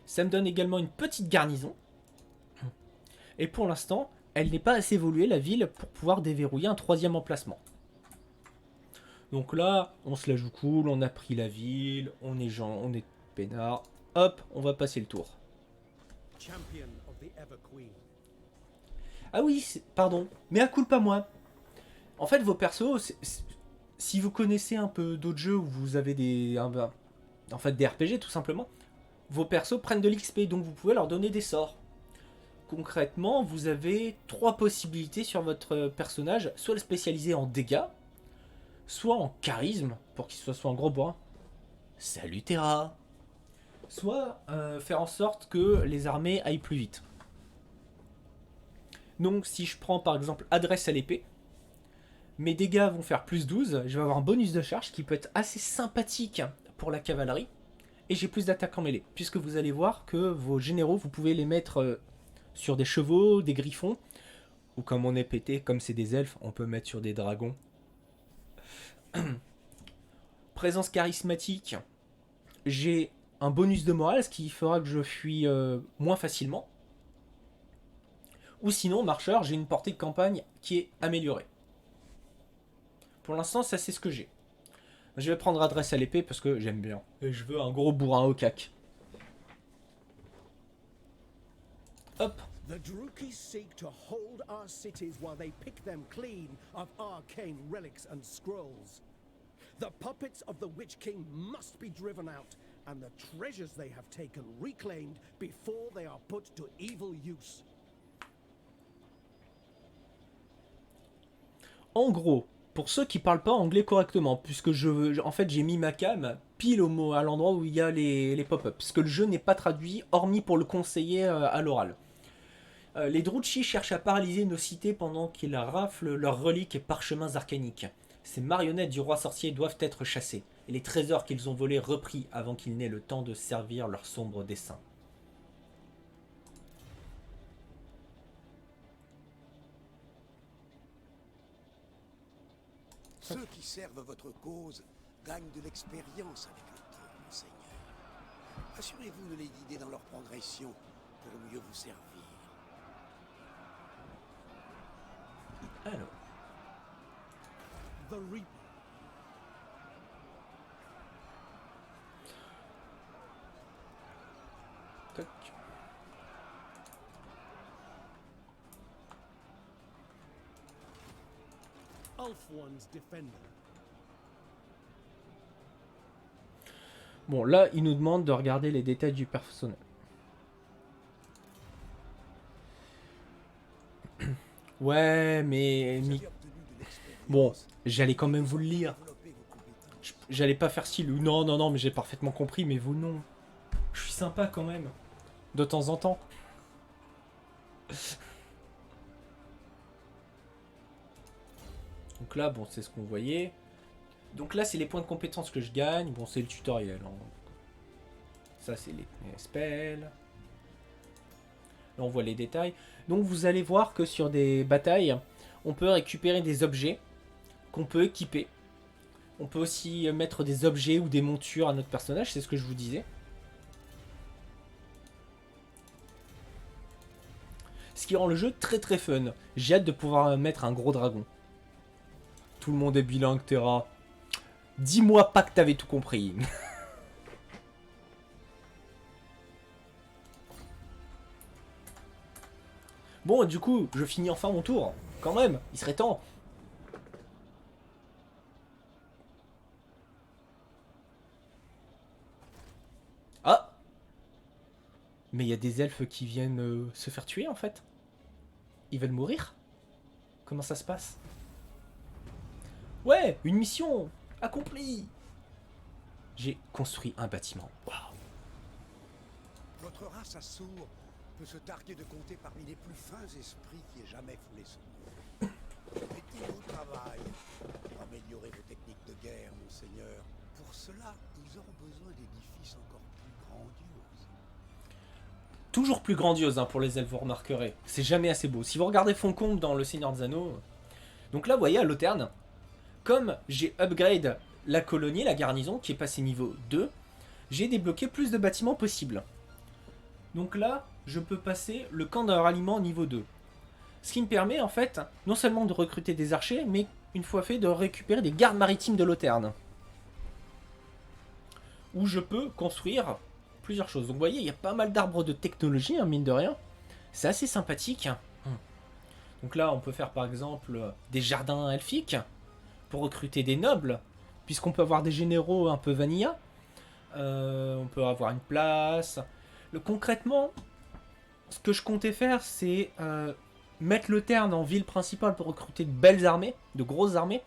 Ça me donne également une petite garnison. Et pour l'instant, elle n'est pas assez évoluée, la ville, pour pouvoir déverrouiller un troisième emplacement. Donc là, on se la joue cool, on a pris la ville, on est peinard. Hop, on va passer le tour. Ah oui, pardon, mais à coup pas moi. En fait, vos persos, si vous connaissez un peu d'autres jeux où vous avez des RPG tout simplement, vos persos prennent de l'XP, donc vous pouvez leur donner des sorts. Concrètement, vous avez 3 possibilités sur votre personnage, soit le spécialiser en dégâts, soit en charisme, pour qu'il soit en gros bois. Salut Terra. Soit faire en sorte que les armées aillent plus vite. Donc si je prends par exemple adresse à l'épée, mes dégâts vont faire plus 12, je vais avoir un bonus de charge qui peut être assez sympathique pour la cavalerie, et j'ai plus d'attaque en mêlée, puisque vous allez voir que vos généraux, vous pouvez les mettre sur des chevaux, des griffons, ou comme on est pété, comme c'est des elfes, on peut mettre sur des dragons. Présence charismatique, j'ai un bonus de morale, ce qui fera que je fuis moins facilement. Ou sinon, marcheur, j'ai une portée de campagne qui est améliorée. Pour l'instant, ça c'est ce que j'ai. Je vais prendre adresse à l'épée parce que j'aime bien. Et je veux un gros bourrin au cac. Hop. The Druki seek to hold our cities while they pick them clean of arcane relics and scrolls. The puppets of the Witch King must be driven out, and the treasures they have taken reclaimed before they are put to evil use. En gros, pour ceux qui parlent pas anglais correctement, puisque en fait j'ai mis ma cam pile à l'endroit où il y a les pop-up, parce que le jeu n'est pas traduit, hormis pour le conseiller à l'oral. Les Druchis cherchent à paralyser nos cités pendant qu'ils raflent leurs reliques et parchemins arcaniques. Ces marionnettes du roi sorcier doivent être chassées, et les trésors qu'ils ont volés repris avant qu'ils n'aient le temps de servir leurs sombres desseins. Ceux qui servent votre cause gagnent de l'expérience avec le temps, monseigneur. Assurez-vous de les guider dans leur progression pour mieux vous servir. Alors, The Reaper. tac. Ulfwon's Defender. Bon, là, il nous demande de regarder les détails du personnage. Ouais, mais... Vous avez obtenu de l'expérience. Bon, j'allais quand même vous le lire. Développez vos compétences. J'allais pas faire style, non, non, non, mais j'ai parfaitement compris, mais vous non. Je suis sympa quand même. De temps en temps. Donc là, bon, c'est ce qu'on voyait. Donc là, c'est les points de compétence que je gagne. Bon, c'est le tutoriel. Hein. Ça, c'est les spells. Là, on voit les détails. Donc, vous allez voir que sur des batailles, on peut récupérer des objets qu'on peut équiper. On peut aussi mettre des objets ou des montures à notre personnage. C'est ce que je vous disais. Ce qui rend le jeu très très fun. J'ai hâte de pouvoir mettre un gros dragon. Tout le monde est bilingue, Terra. Dis-moi pas que t'avais tout compris. Bon, du coup, je finis enfin mon tour. Quand même, il serait temps. Ah! Mais il y a des elfes qui viennent se faire tuer, en fait. Ils veulent mourir? Comment ça se passe? Ouais, une mission accomplie. J'ai construit un bâtiment. Waouh. Votre race assour peut se targuer de compter parmi les plus fins esprits qui aient jamais foulé ce monde. Mettez-vous au travail pour améliorer vos techniques de guerre, monseigneur. Pour cela, ils auront besoin d'édifices encore plus grandioses. Toujours plus grandiose hein, pour les elfes, vous remarquerez. C'est jamais assez beau. Si vous regardez Foncombe dans Le Seigneur des Anneaux... Donc là, vous voyez, à Loterne, comme j'ai upgrade la colonie, la garnison, qui est passée niveau 2, j'ai débloqué plus de bâtiments possibles. Donc là, je peux passer le camp de ralliement niveau 2. Ce qui me permet, en fait, non seulement de recruter des archers, mais, une fois fait, de récupérer des gardes maritimes de Loterne. Où je peux construire plusieurs choses. Donc vous voyez, il y a pas mal d'arbres de technologie, hein, mine de rien. C'est assez sympathique. Donc là, on peut faire par exemple des jardins elfiques pour recruter des nobles, puisqu'on peut avoir des généraux un peu vanilla. On peut avoir une place. Concrètement, ce que je comptais faire, c'est mettre le Terne en ville principale pour recruter de belles armées, de grosses armées,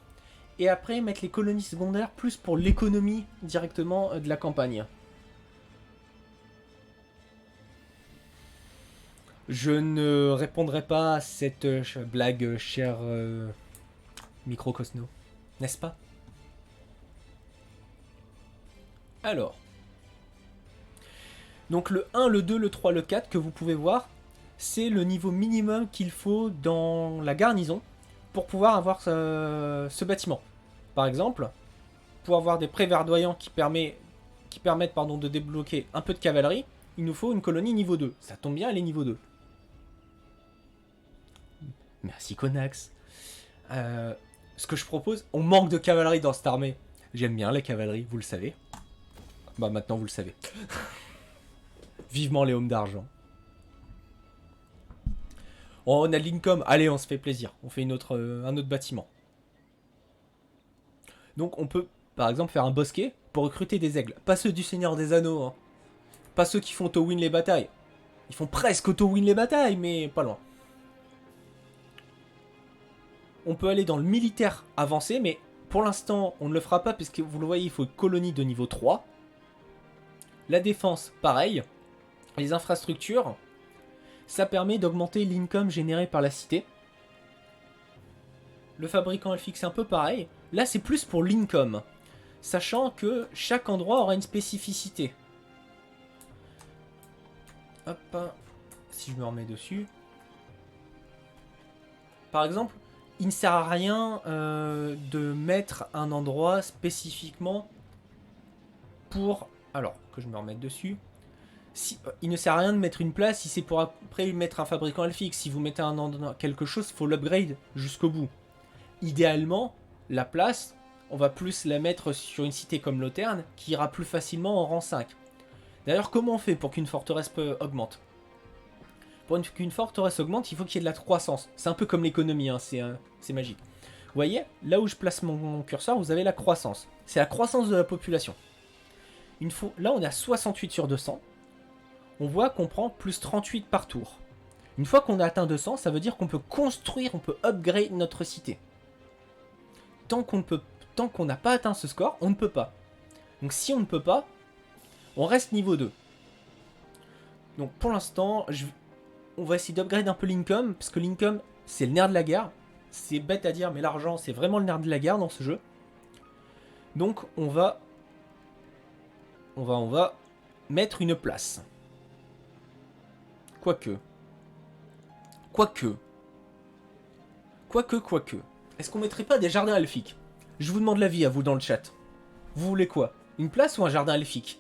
et après mettre les colonies secondaires plus pour l'économie directement de la campagne. Je ne répondrai pas à cette blague, cher Microcosno. N'est-ce pas? Alors. Donc le 1, le 2, le 3, le 4 que vous pouvez voir, c'est le niveau minimum qu'il faut dans la garnison pour pouvoir avoir ce bâtiment. Par exemple, pour avoir des prés verdoyants qui permettent de débloquer un peu de cavalerie, il nous faut une colonie niveau 2. Ça tombe bien, elle est niveau 2. Merci Konax. Ce que je propose, on manque de cavalerie dans cette armée. J'aime bien la cavalerie, vous le savez. Bah maintenant vous le savez. Vivement les hommes d'argent. Oh, on a Lincoln. Allez, on se fait plaisir. On fait un autre bâtiment. Donc on peut, par exemple, faire un bosquet pour recruter des aigles. Pas ceux du Seigneur des Anneaux. Hein. Pas ceux qui font auto-win les batailles. Ils font presque auto-win les batailles, mais pas loin. On peut aller dans le militaire avancé, mais pour l'instant, on ne le fera pas parce que vous le voyez, il faut une colonie de niveau 3. La défense, pareil. Les infrastructures, ça permet d'augmenter l'income généré par la cité. Le fabricant elfique, c'est un peu pareil. Là, c'est plus pour l'income, sachant que chaque endroit aura une spécificité. Hop, si je me remets dessus. Par exemple, il ne sert à rien de mettre un endroit spécifiquement pour... Alors, que je me remette dessus. Il ne sert à rien de mettre une place si c'est pour après mettre un fabricant elfique. Si vous mettez quelque chose, il faut l'upgrade jusqu'au bout. Idéalement, la place, on va plus la mettre sur une cité comme Loterne, qui ira plus facilement en rang 5. D'ailleurs, comment on fait pour qu'une forteresse augmente? Pour qu'une forteresse augmente, il faut qu'il y ait de la croissance. C'est un peu comme l'économie, hein, c'est magique. Vous voyez, là où je place mon curseur, vous avez la croissance. C'est la croissance de la population. Là, on est à 68 sur 200. On voit qu'on prend plus 38 par tour. Une fois qu'on a atteint 200, ça veut dire qu'on peut construire, on peut upgrade notre cité. Tant qu'on n'a pas atteint ce score, on ne peut pas. Donc si on ne peut pas, on reste niveau 2. Donc pour l'instant, on va essayer d'upgrade un peu l'income, parce que l'income, c'est le nerf de la guerre. C'est bête à dire, mais l'argent, c'est vraiment le nerf de la guerre dans ce jeu. Donc on va mettre une place. Quoique. Est-ce qu'on mettrait pas des jardins elfiques? Je vous demande l'avis à vous dans le chat. Vous voulez quoi? Une place ou un jardin elfique?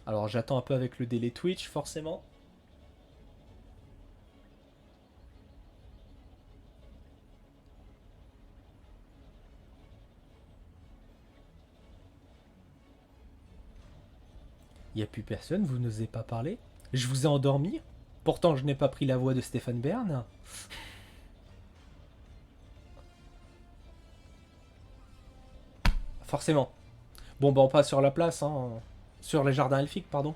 Alors j'attends un peu avec le délai Twitch, forcément. Il n'y a plus personne, vous n'osez pas parler? Je vous ai endormi? Pourtant je n'ai pas pris la voix de Stéphane Bern. Forcément. Bon bah on passe sur la place, hein. Sur les jardins elfiques, pardon.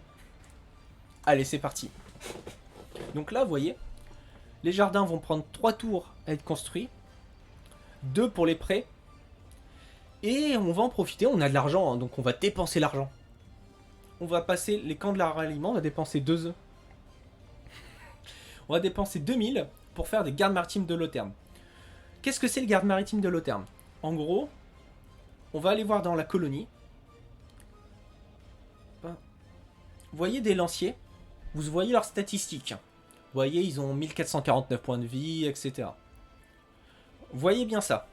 Allez, c'est parti. Donc là, vous voyez, les jardins vont prendre 3 tours à être construits. 2 pour les prêts. Et on va en profiter, on a de l'argent, hein, donc on va dépenser l'argent. On va passer les camps de la ralliement, on va dépenser 2 œufs. On va dépenser 2000 pour faire des gardes maritimes de Loterne. Qu'est-ce que c'est le garde maritime de Loterne? En gros, on va aller voir dans la colonie. Vous voyez des lanciers, vous voyez leurs statistiques. Vous voyez, ils ont 1449 points de vie, etc. Vous voyez bien ça.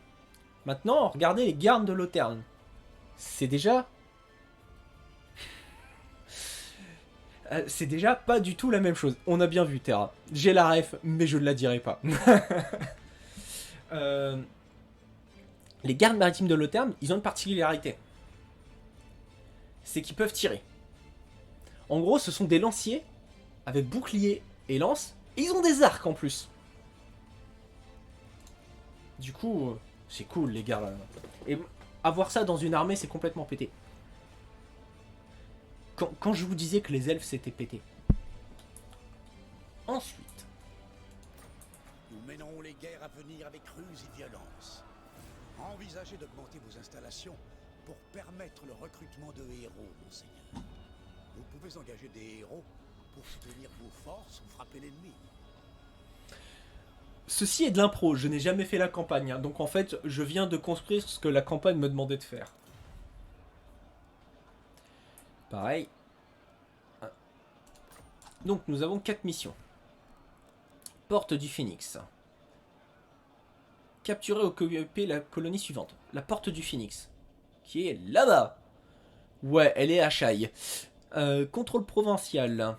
Maintenant, regardez les gardes de Loterne. C'est déjà... c'est déjà pas du tout la même chose. On a bien vu, Terra. J'ai la ref, mais je ne la dirai pas. Les gardes maritimes de Loterne, ils ont une particularité. C'est qu'ils peuvent tirer. En gros, ce sont des lanciers avec bouclier et lance. Et ils ont des arcs en plus. Du coup, c'est cool les gars. Et avoir ça dans une armée, c'est complètement pété. Quand je vous disais que les elfes c'était pété. Ensuite. Nous mènerons les guerres à venir avec ruse et violence. Envisagez d'augmenter vos installations pour permettre le recrutement de héros, monseigneur. Vous pouvez engager des héros pour soutenir vos forces ou frapper l'ennemi. Ceci est de l'impro, je n'ai jamais fait la campagne, hein, donc en fait je viens de construire ce que la campagne me demandait de faire. Pareil. Donc nous avons 4 missions. Porte du Phénix. Capturer ou occuper la colonie suivante. La porte du Phénix. Qui est là-bas. Ouais, elle est à Chaille. Contrôle provincial.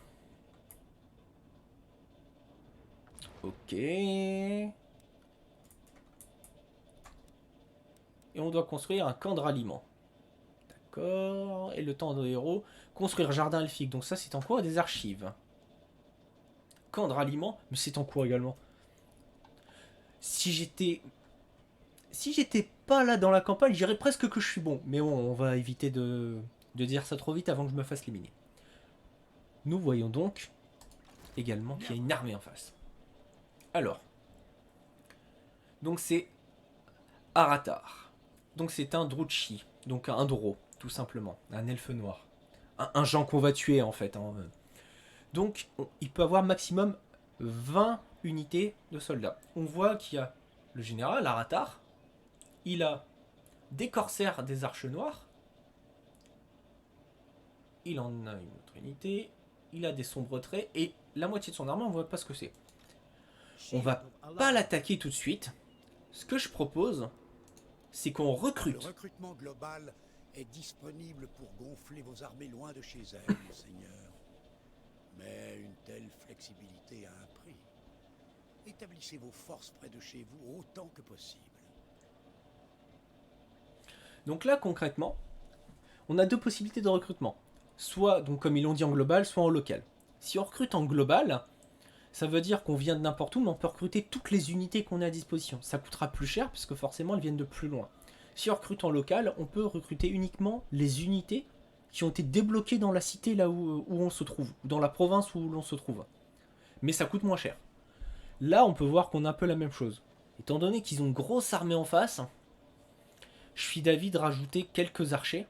Ok. Et on doit construire un camp de ralliement. D'accord. Et le temps de héros. Construire jardin elfique. Donc ça, c'est en cours des archives. Camp de ralliement. Mais c'est en cours également. Si j'étais... Si j'étais pas là dans la campagne, je dirais presque que je suis bon. Mais bon, on va éviter de dire ça trop vite avant que je me fasse éliminer. Nous voyons donc également qu'il y a une armée en face. Alors. Donc c'est Aratar. Donc c'est un Druchi. Donc un Dro, tout simplement. Un elfe noir. Un gens qu'on va tuer en fait. Hein. Donc il peut avoir maximum 20 unités de soldats. On voit qu'il y a le général Aratar. Il a des corsaires des arches noires. Il en a une autre unité. Il a des sombres traits. Et la moitié de son armée, on voit pas ce que c'est. On va pas l'attaquer tout de suite. Ce que je propose, c'est qu'on recrute. Le recrutement global est disponible pour gonfler vos armées loin de chez elles, Seigneur. Mais une telle flexibilité a un prix. Établissez vos forces près de chez vous autant que possible. Donc là, concrètement, on a deux possibilités de recrutement. Soit, donc comme ils l'ont dit en global, soit en local. Si on recrute en global, ça veut dire qu'on vient de n'importe où, mais on peut recruter toutes les unités qu'on a à disposition. Ça coûtera plus cher, parce que forcément, elles viennent de plus loin. Si on recrute en local, on peut recruter uniquement les unités qui ont été débloquées dans la cité là où on se trouve, ou dans la province où l'on se trouve. Mais ça coûte moins cher. Là, on peut voir qu'on a un peu la même chose. Étant donné qu'ils ont une grosse armée en face, je suis d'avis de rajouter quelques archers.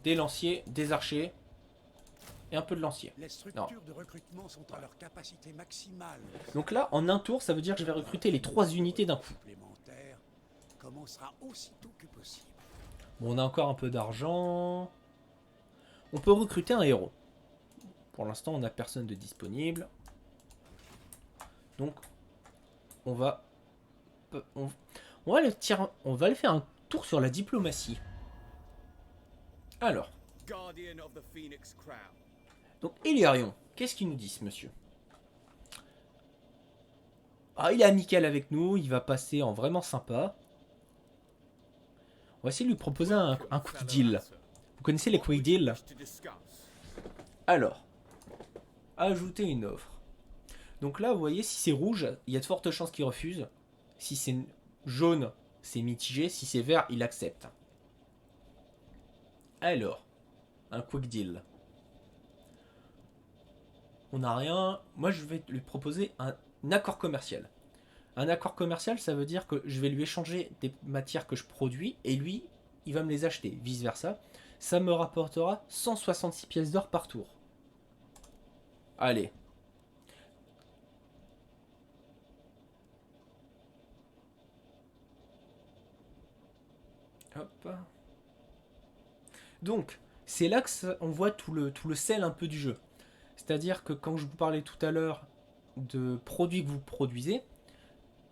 Des lanciers, des archers et un peu de lanciers. Les structures de recrutement sont à leur capacité maximale. Donc là, en un tour, ça veut dire que je vais recruter les 3 unités d'un coup. Supplémentaire commencera aussitôt que possible. Bon, on a encore un peu d'argent. On peut recruter un héros. Pour l'instant, on n'a personne de disponible. Donc, on va le faire un tour sur la diplomatie. Alors, donc Elarion, qu'est-ce qu'il nous dit ce monsieur? Ah, il est amical avec nous, il va passer en vraiment sympa. On va essayer de lui proposer un quick deal. Vous connaissez les quick deals? Alors, ajouter une offre. Donc là, vous voyez, si c'est rouge, il y a de fortes chances qu'il refuse. Si c'est jaune, c'est mitigé. Si c'est vert, il accepte. Alors, un quick deal. On n'a rien. Moi, je vais lui proposer un accord commercial. Un accord commercial, ça veut dire que je vais lui échanger des matières que je produis et lui, il va me les acheter. Vice versa. Ça me rapportera 166 pièces d'or par tour. Allez. Hop. Donc, c'est là que on voit tout le sel un peu du jeu. C'est-à-dire que quand je vous parlais tout à l'heure de produits que vous produisez,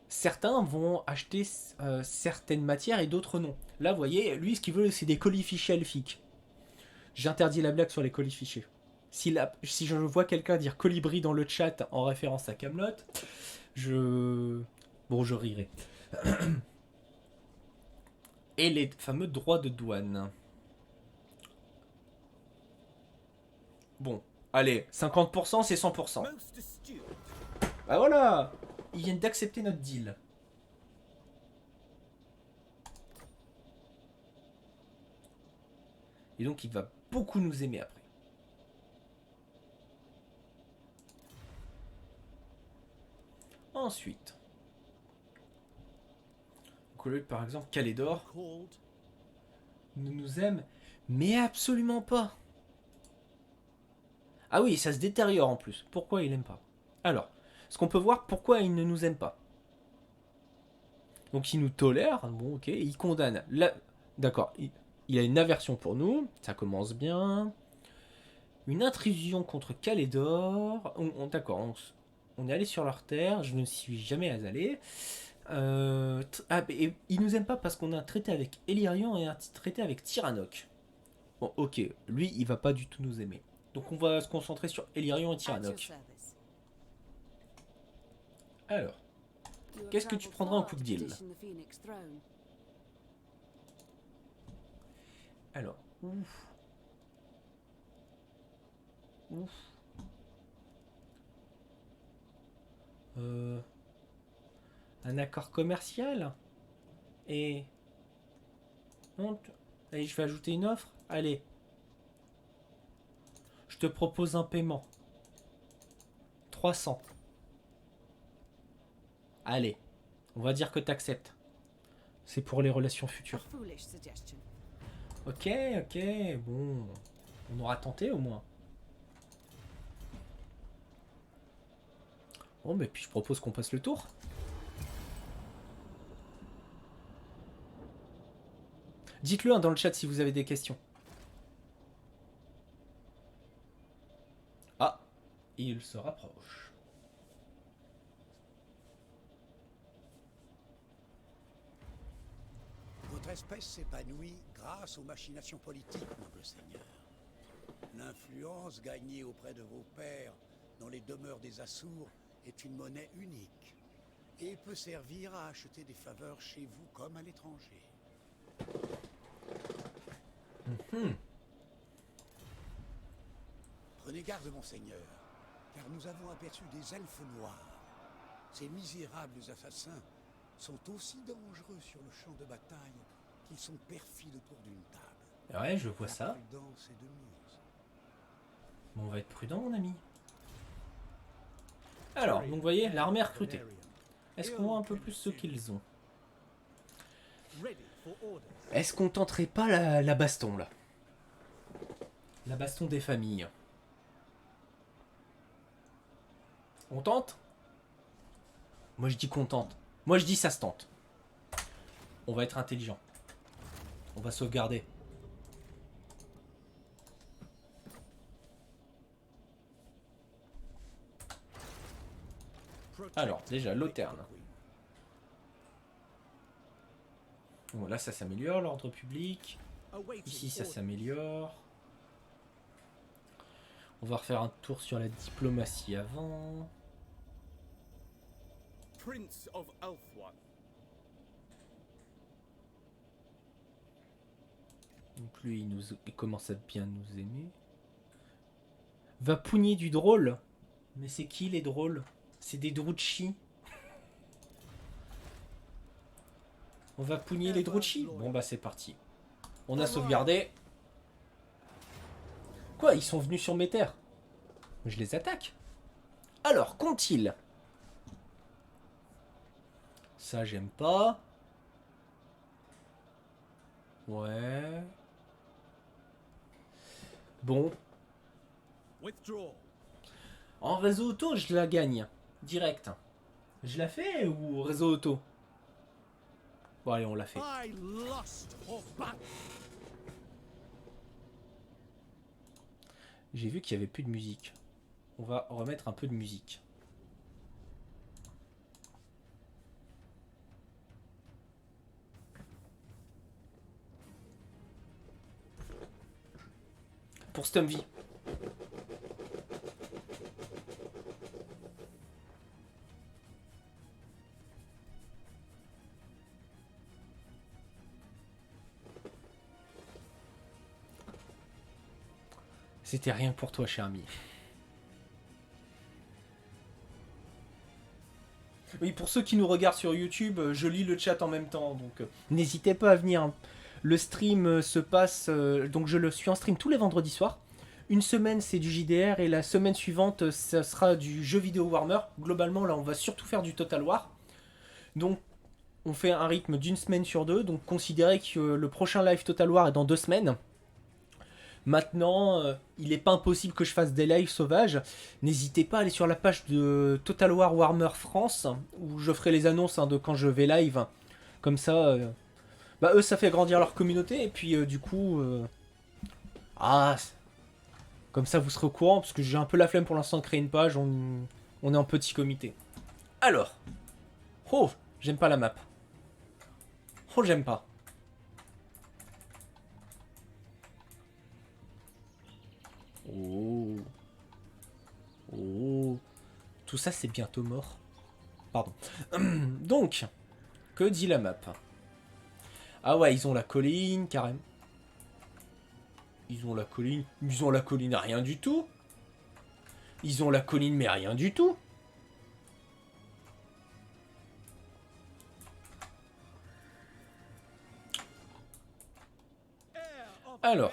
certains vont acheter certaines matières et d'autres non. Là, vous voyez, lui, ce qu'il veut, c'est des colis fichiers elfiques. J'interdis la blague sur les colis fichiers. Si je vois quelqu'un dire colibri dans le chat en référence à Camelot, je rirai. Et les fameux droits de douane. Bon, allez, 50% c'est 100%. Bah voilà, ils viennent d'accepter notre deal. Et donc il va beaucoup nous aimer après. Ensuite, par exemple, Calédor nous aime, mais absolument pas. Ah oui, ça se détériore en plus. Pourquoi il aime pas? Alors, est-ce qu'on peut voir pourquoi il ne nous aime pas? Donc il nous tolère, bon ok, il condamne. D'accord, il a une aversion pour nous, ça commence bien. Une intrusion contre Calédor. D'accord, on est allé sur leur terre, je ne suis jamais allé. Et il nous aime pas parce qu'on a un traité avec Elirion et un traité avec Tiranoc. Bon, ok, lui, il va pas du tout nous aimer. Donc on va se concentrer sur Elirion et At your Tyrannoc. service. Alors, You have qu'est-ce que tu travelled prendras en far coup to de deal? petition the Phoenix throne. alors, ouf. Ouf. Un accord commercial? Et... Non, allez, je vais ajouter une offre. Allez. Je te propose un paiement. 300. Allez. On va dire que t'acceptes. C'est pour les relations A futures. foolish suggestion. Ok, ok, bon. On aura tenté au moins. Bon, mais puis je propose qu'on passe le tour. Dites-le hein, dans le chat si vous avez des questions. Ah, il se rapproche. Votre espèce s'épanouit grâce aux machinations politiques, noble seigneur. L'influence gagnée auprès de vos pairs dans les demeures des Assours est une monnaie unique et peut servir à acheter des faveurs chez vous comme à l'étranger. Prenez garde, monseigneur, car nous avons aperçu des elfes noirs. Ces misérables assassins sont aussi dangereux sur le champ de bataille qu'ils sont perfides autour d'une table. Ouais, je vois La ça. prudence est de mise. Bon, on va être prudent, mon ami. Alors, donc vous voyez, l'armée est recrutée. Est-ce qu'on voit un peu plus ce qu'ils ont? Ready for orders. Est-ce qu'on tenterait pas la baston, là? La baston des familles. On tente? Moi, je dis qu'on tente. Moi, je dis ça se tente. On va être intelligent. On va sauvegarder. Alors, déjà, Loterne. Bon, là, ça s'améliore, l'ordre public. Ici, ça s'améliore. On va refaire un tour sur la diplomatie avant. Prince of Elfwan. Donc lui, il commence à bien nous aimer. Va pougner du drôle. Mais c'est qui les drôles? C'est des Druchi. On va pougner les Druchi? Bon bah c'est parti. On a sauvegardé. Quoi? Ils sont venus sur mes terres? Je les attaque. Alors, qu'ont-ils? Ça, j'aime pas. Ouais. Bon. Withdraw. En réseau auto, je la gagne. Direct. Je la fais ou réseau auto? Bon, allez, on l'a fait. I lust for battle. J'ai vu qu'il y avait plus de musique. On va remettre un peu de musique. Pour Stumvy. C'était rien que pour toi, cher ami. Oui, pour ceux qui nous regardent sur YouTube, je lis le chat en même temps, donc n'hésitez pas à venir. Le stream se passe, donc je le suis en stream tous les vendredis soirs. Une semaine c'est du JDR et la semaine suivante ça sera du jeu vidéo Warhammer. Globalement là on va surtout faire du Total War. Donc on fait un rythme d'une semaine sur deux, donc considérez que le prochain live Total War est dans 2 semaines. Maintenant, il n'est pas impossible que je fasse des lives sauvages. N'hésitez pas à aller sur la page de Total War Warhammer France, où je ferai les annonces de quand je vais live. Comme ça, bah eux, ça fait grandir leur communauté. Et puis, du coup, comme ça, vous serez au courant, parce que j'ai un peu la flemme pour l'instant de créer une page. On est en petit comité. Alors, oh, j'aime pas la map. Oh, j'aime pas. Oh. Tout ça, c'est bientôt mort. Pardon. Donc, que dit la map? Ah ouais, ils ont la colline, carrément. Ils ont la colline. Ils ont la colline à rien du tout. Ils ont la colline, mais rien du tout. Alors.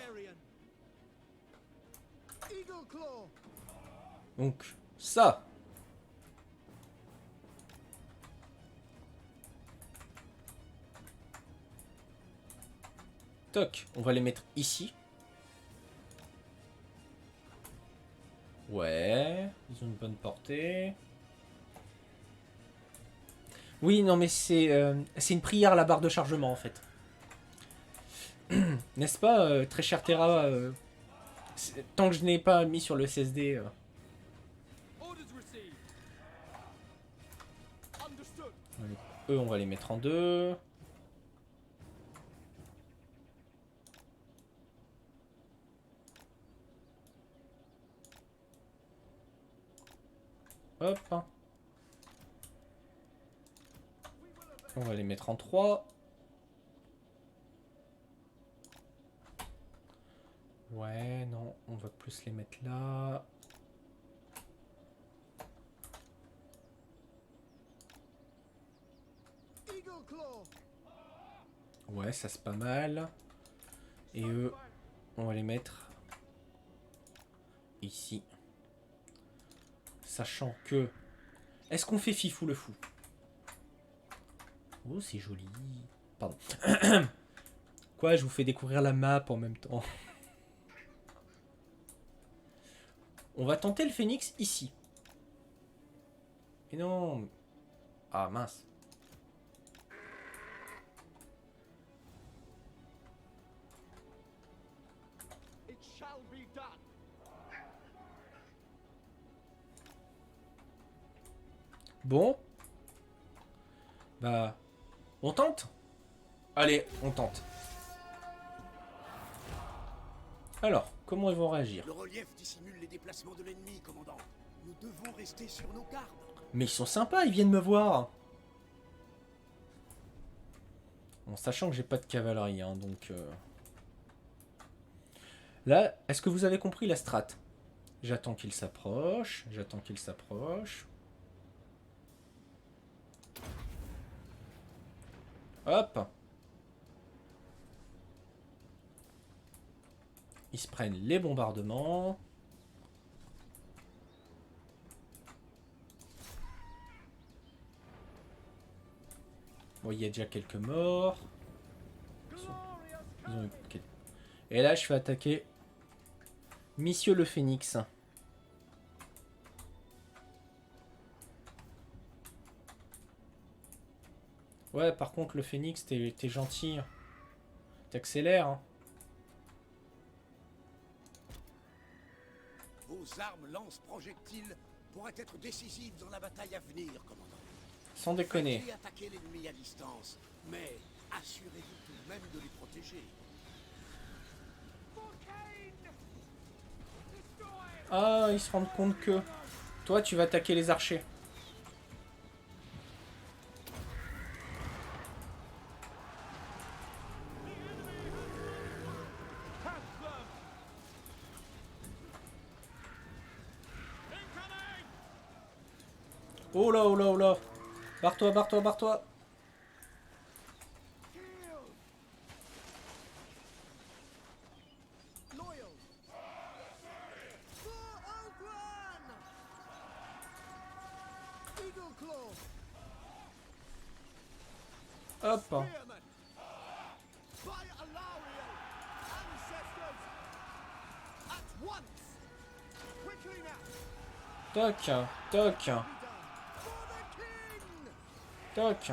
Donc, ça. Toc, on va les mettre ici. Ouais, ils ont une bonne portée. Oui, non mais c'est une prière à la barre de chargement en fait. N'est-ce pas, très cher Terra tant que je n'ai pas mis sur le CSD... Eux, on va les mettre en deux. Hop. On va les mettre en 3. Ouais, non, on va plus les mettre là. Ouais, ça c'est pas mal. Et eux, on va les mettre ici. Sachant que... Est-ce qu'on fait fifou le fou? Oh, c'est joli. Pardon. Quoi, je vous fais découvrir la map en même temps. On va tenter le phénix ici. Et non. Ah, mince. Bon. Bah... On tente? Allez, on tente. Alors, comment ils vont réagir? Le relief dissimule les déplacements de l'ennemi, commandant. Nous devons rester sur nos gardes. Mais ils sont sympas, ils viennent me voir. Bon, sachant que j'ai pas de cavalerie, hein, donc... Là, est-ce que vous avez compris la strat? J'attends qu'il s'approche, j'attends qu'il s'approche. Hop. Ils se prennent les bombardements. Bon, il y a déjà quelques morts. Ils ont eu quelques... Et là, je fais attaquer Monsieur le Phénix. Ouais, par contre, le Phénix, t'es gentil. T'accélères. Hein. Vos armes lance-projectiles pourraient être décisives dans la bataille à venir, commandant. Sans déconner. Faites-les attaquer l'ennemi à distance, mais assurez-vous tout de même de les protéger. Ah, ils se rendent compte que... Toi, tu vas attaquer les archers. Oh là, oh là, oh là. Barre-toi, barre-toi, barre-toi. Hop. Toc, toc. Toc.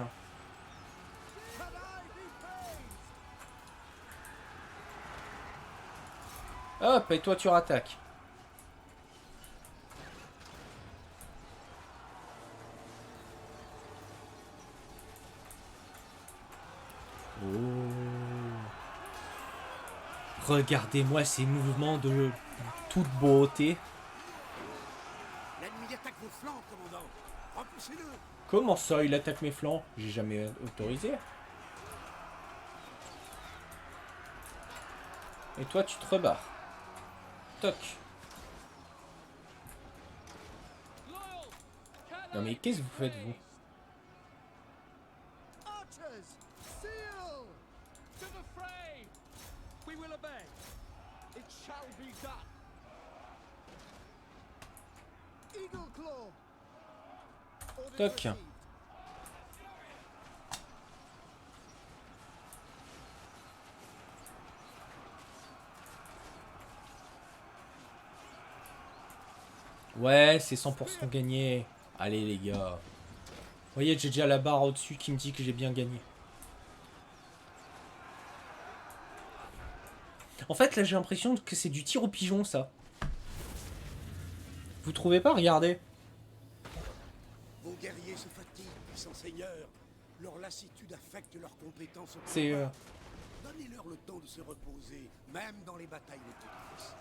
Hop, et toi tu rattaques. Oh. Regardez-moi ces mouvements de toute beauté. L'ennemi attaque vos flancs, commandant. Poussez-le. Comment ça, il attaque mes flancs? J'ai jamais autorisé. Et toi, tu te rebarres. Toc. Non mais qu'est-ce que vous faites, vous? Archers, seal! To the fray! We will obey. It shall be done. Eagle Claw. Orders Toc. received. Ouais, c'est 100% gagné. Allez les gars. Vous voyez, j'ai déjà la barre au-dessus qui me dit que j'ai bien gagné. En fait, là, j'ai l'impression que c'est du tir au pigeon, ça. Vous trouvez pas? Regardez. Vos guerriers se fatiguent, puissant seigneur. Leur lassitude affecte leurs compétences au C'est... combat. Donnez-leur le temps de se reposer, même dans les batailles les plus difficiles.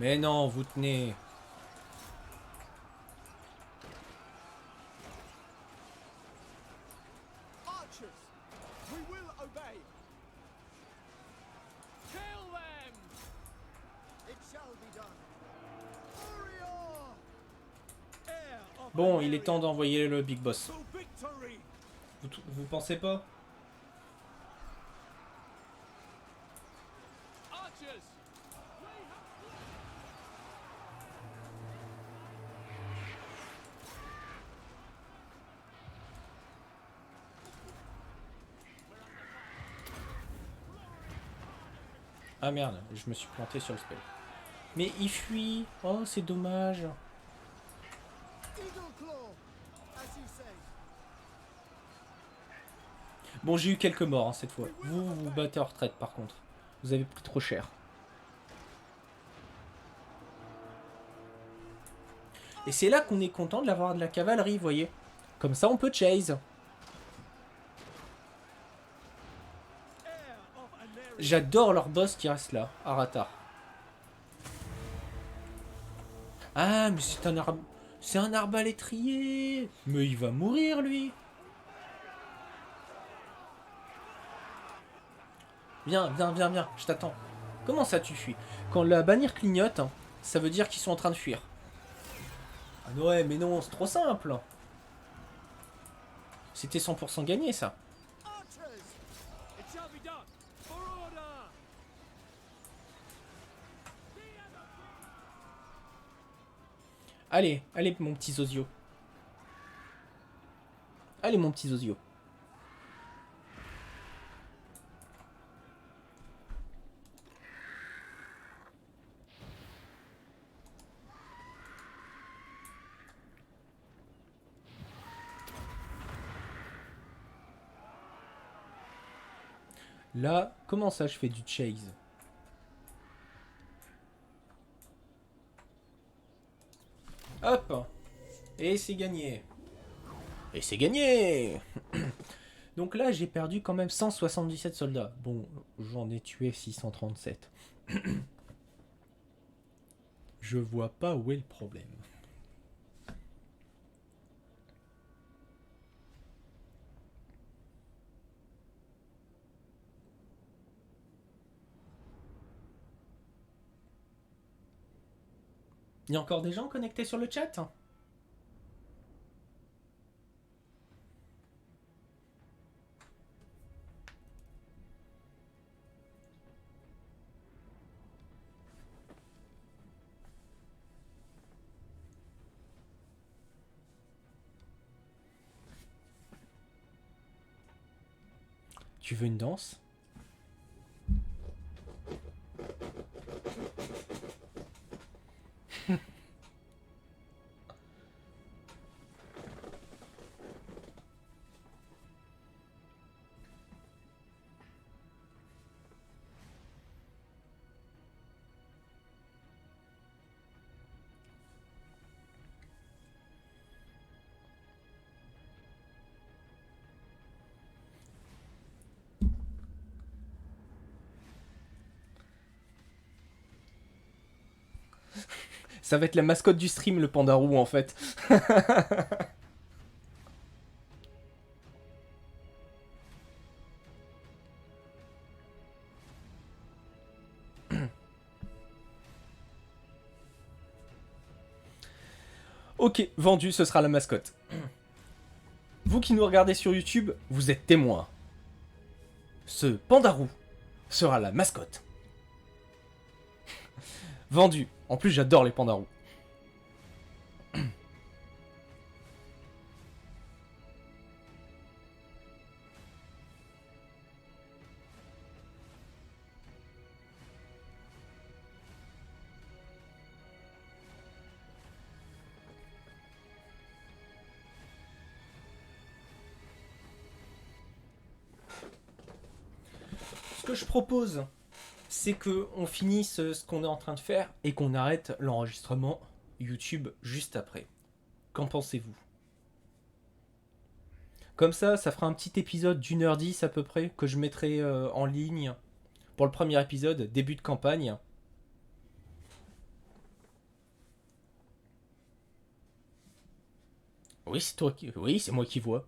Mais non, vous tenez. Archers, we will obey. Kill them. It shall be done. Warrior. Heir of Bon, il est Valerian. temps d'envoyer le Big Boss. To victory. Vous pensez pas? Archers. Ah merde, je me suis planté sur le spell. Mais il fuit. Oh, c'est dommage. Eagle Claw, as you say. Bon, j'ai eu quelques morts hein, cette fois. Vous vous battez en retraite par contre. Vous avez pris trop cher. Et c'est là qu'on est content de l'avoir de la cavalerie, vous voyez. Comme ça, on peut chase. Heir of Anarion. J'adore leur boss qui reste là, Aratar. Ah, mais c'est un arbre... C'est un arbalétrier. Mais il va mourir, lui. Viens, viens, viens, viens, je t'attends. Comment ça, tu fuis? Quand la bannière clignote, hein, ça veut dire qu'ils sont en train de fuir. Ah ouais, mais non, c'est trop simple. C'était 100% gagné, ça. Archers, it shall be done. For order. Allez, allez, mon petit Zozio. Allez, mon petit Zozio. Là, comment ça, je fais du chase? Hop! Et c'est gagné. Et c'est gagné! Donc là, j'ai perdu quand même 177 soldats. Bon, j'en ai tué 637. Je vois pas où est le problème. Il y a encore des gens connectés sur le chat? Tu veux une danse? Ça va être la mascotte du stream, le panda roux, en fait. Ok, vendu, ce sera la mascotte. Vous qui nous regardez sur YouTube, vous êtes témoins. Ce panda roux sera la mascotte. Vendu. En plus, j'adore les pandas roux. Ce que je propose, c'est que on finisse ce qu'on est en train de faire et qu'on arrête l'enregistrement YouTube juste après. Qu'en pensez-vous? Comme ça fera un petit épisode d'1h10 à peu près que je mettrai en ligne pour le premier épisode, début de campagne. Oui, c'est toi qui... Oui, c'est moi qui vois.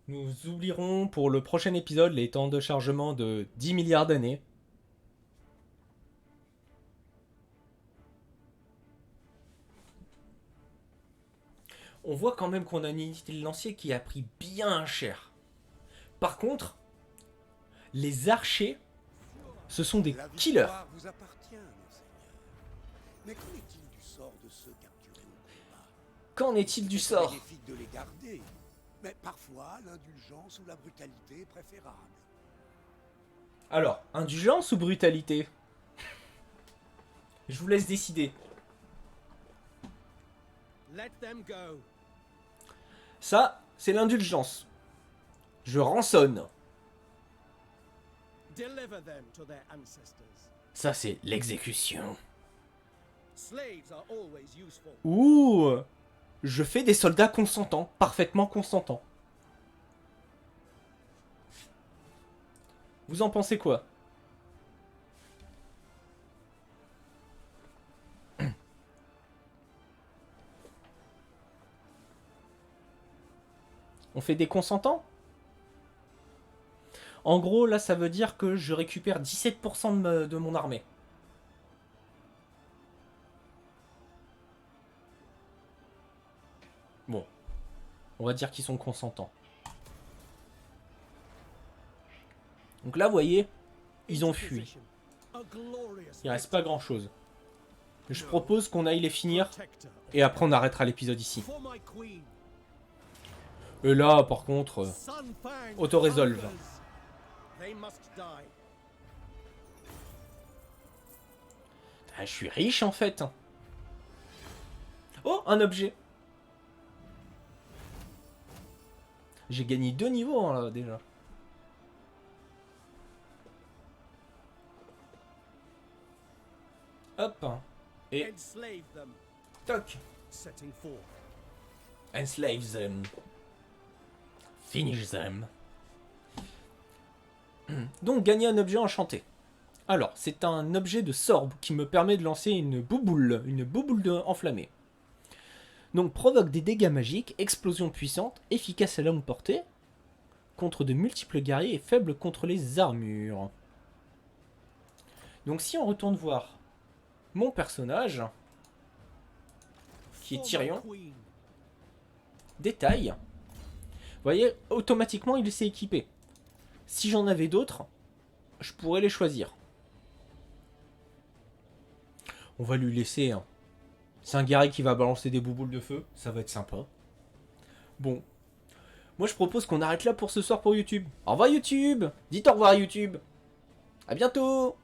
Nous oublierons pour le prochain épisode les temps de chargement de 10 milliards d'années. On voit quand même qu'on a une unité de lancier qui a pris bien cher. Par contre, les archers, ce sont des La killers. victoire vous appartient, mon seigneur. Mais qu'en est-il du sort de ceux capturés au combat? Qu'en est-il du C'est sort? bénéfique de les garder, mais parfois l'indulgence ou la brutalité est préférable. Alors, indulgence ou brutalité? Je vous laisse décider. Let them go. Ça, c'est l'indulgence. Je rançonne. Deliver them to their ancestors. Ça, c'est l'exécution. Slaves are always useful. Ouh, je fais des soldats consentants, parfaitement consentants. Vous en pensez quoi? On fait des consentants? En gros, là, ça veut dire que je récupère 17% de mon armée. Bon. On va dire qu'ils sont consentants. Donc là, vous voyez, ils ont fui. A glorious Il reste pas grand-chose. Je propose qu'on aille les finir, protector et après on arrêtera l'épisode ici. for my queen. Et là, par contre, Sunfang auto-résolve. hungers. They must die. je suis riche en fait. Oh, un objet. J'ai gagné 2 niveaux hein, là, déjà. Hop. Et Enslave them. toc. Setting forth. Enslave them. Finish them. Donc gagner un objet enchanté. Alors, c'est un objet de sort qui me permet de lancer une bouboule enflammée. Donc provoque des dégâts magiques, explosion puissante, efficace à longue portée, contre de multiples guerriers et faible contre les armures. Donc si on retourne voir mon personnage, qui est For my Tyrion, queen. détail, vous voyez, automatiquement il s'est équipé. Si j'en avais d'autres, je pourrais les choisir. On va lui laisser. Hein. C'est un guerrier qui va balancer des bouboules de feu. Ça va être sympa. Bon. Moi je propose qu'on arrête là pour ce soir pour YouTube. Au revoir YouTube. Dites au revoir YouTube. À bientôt.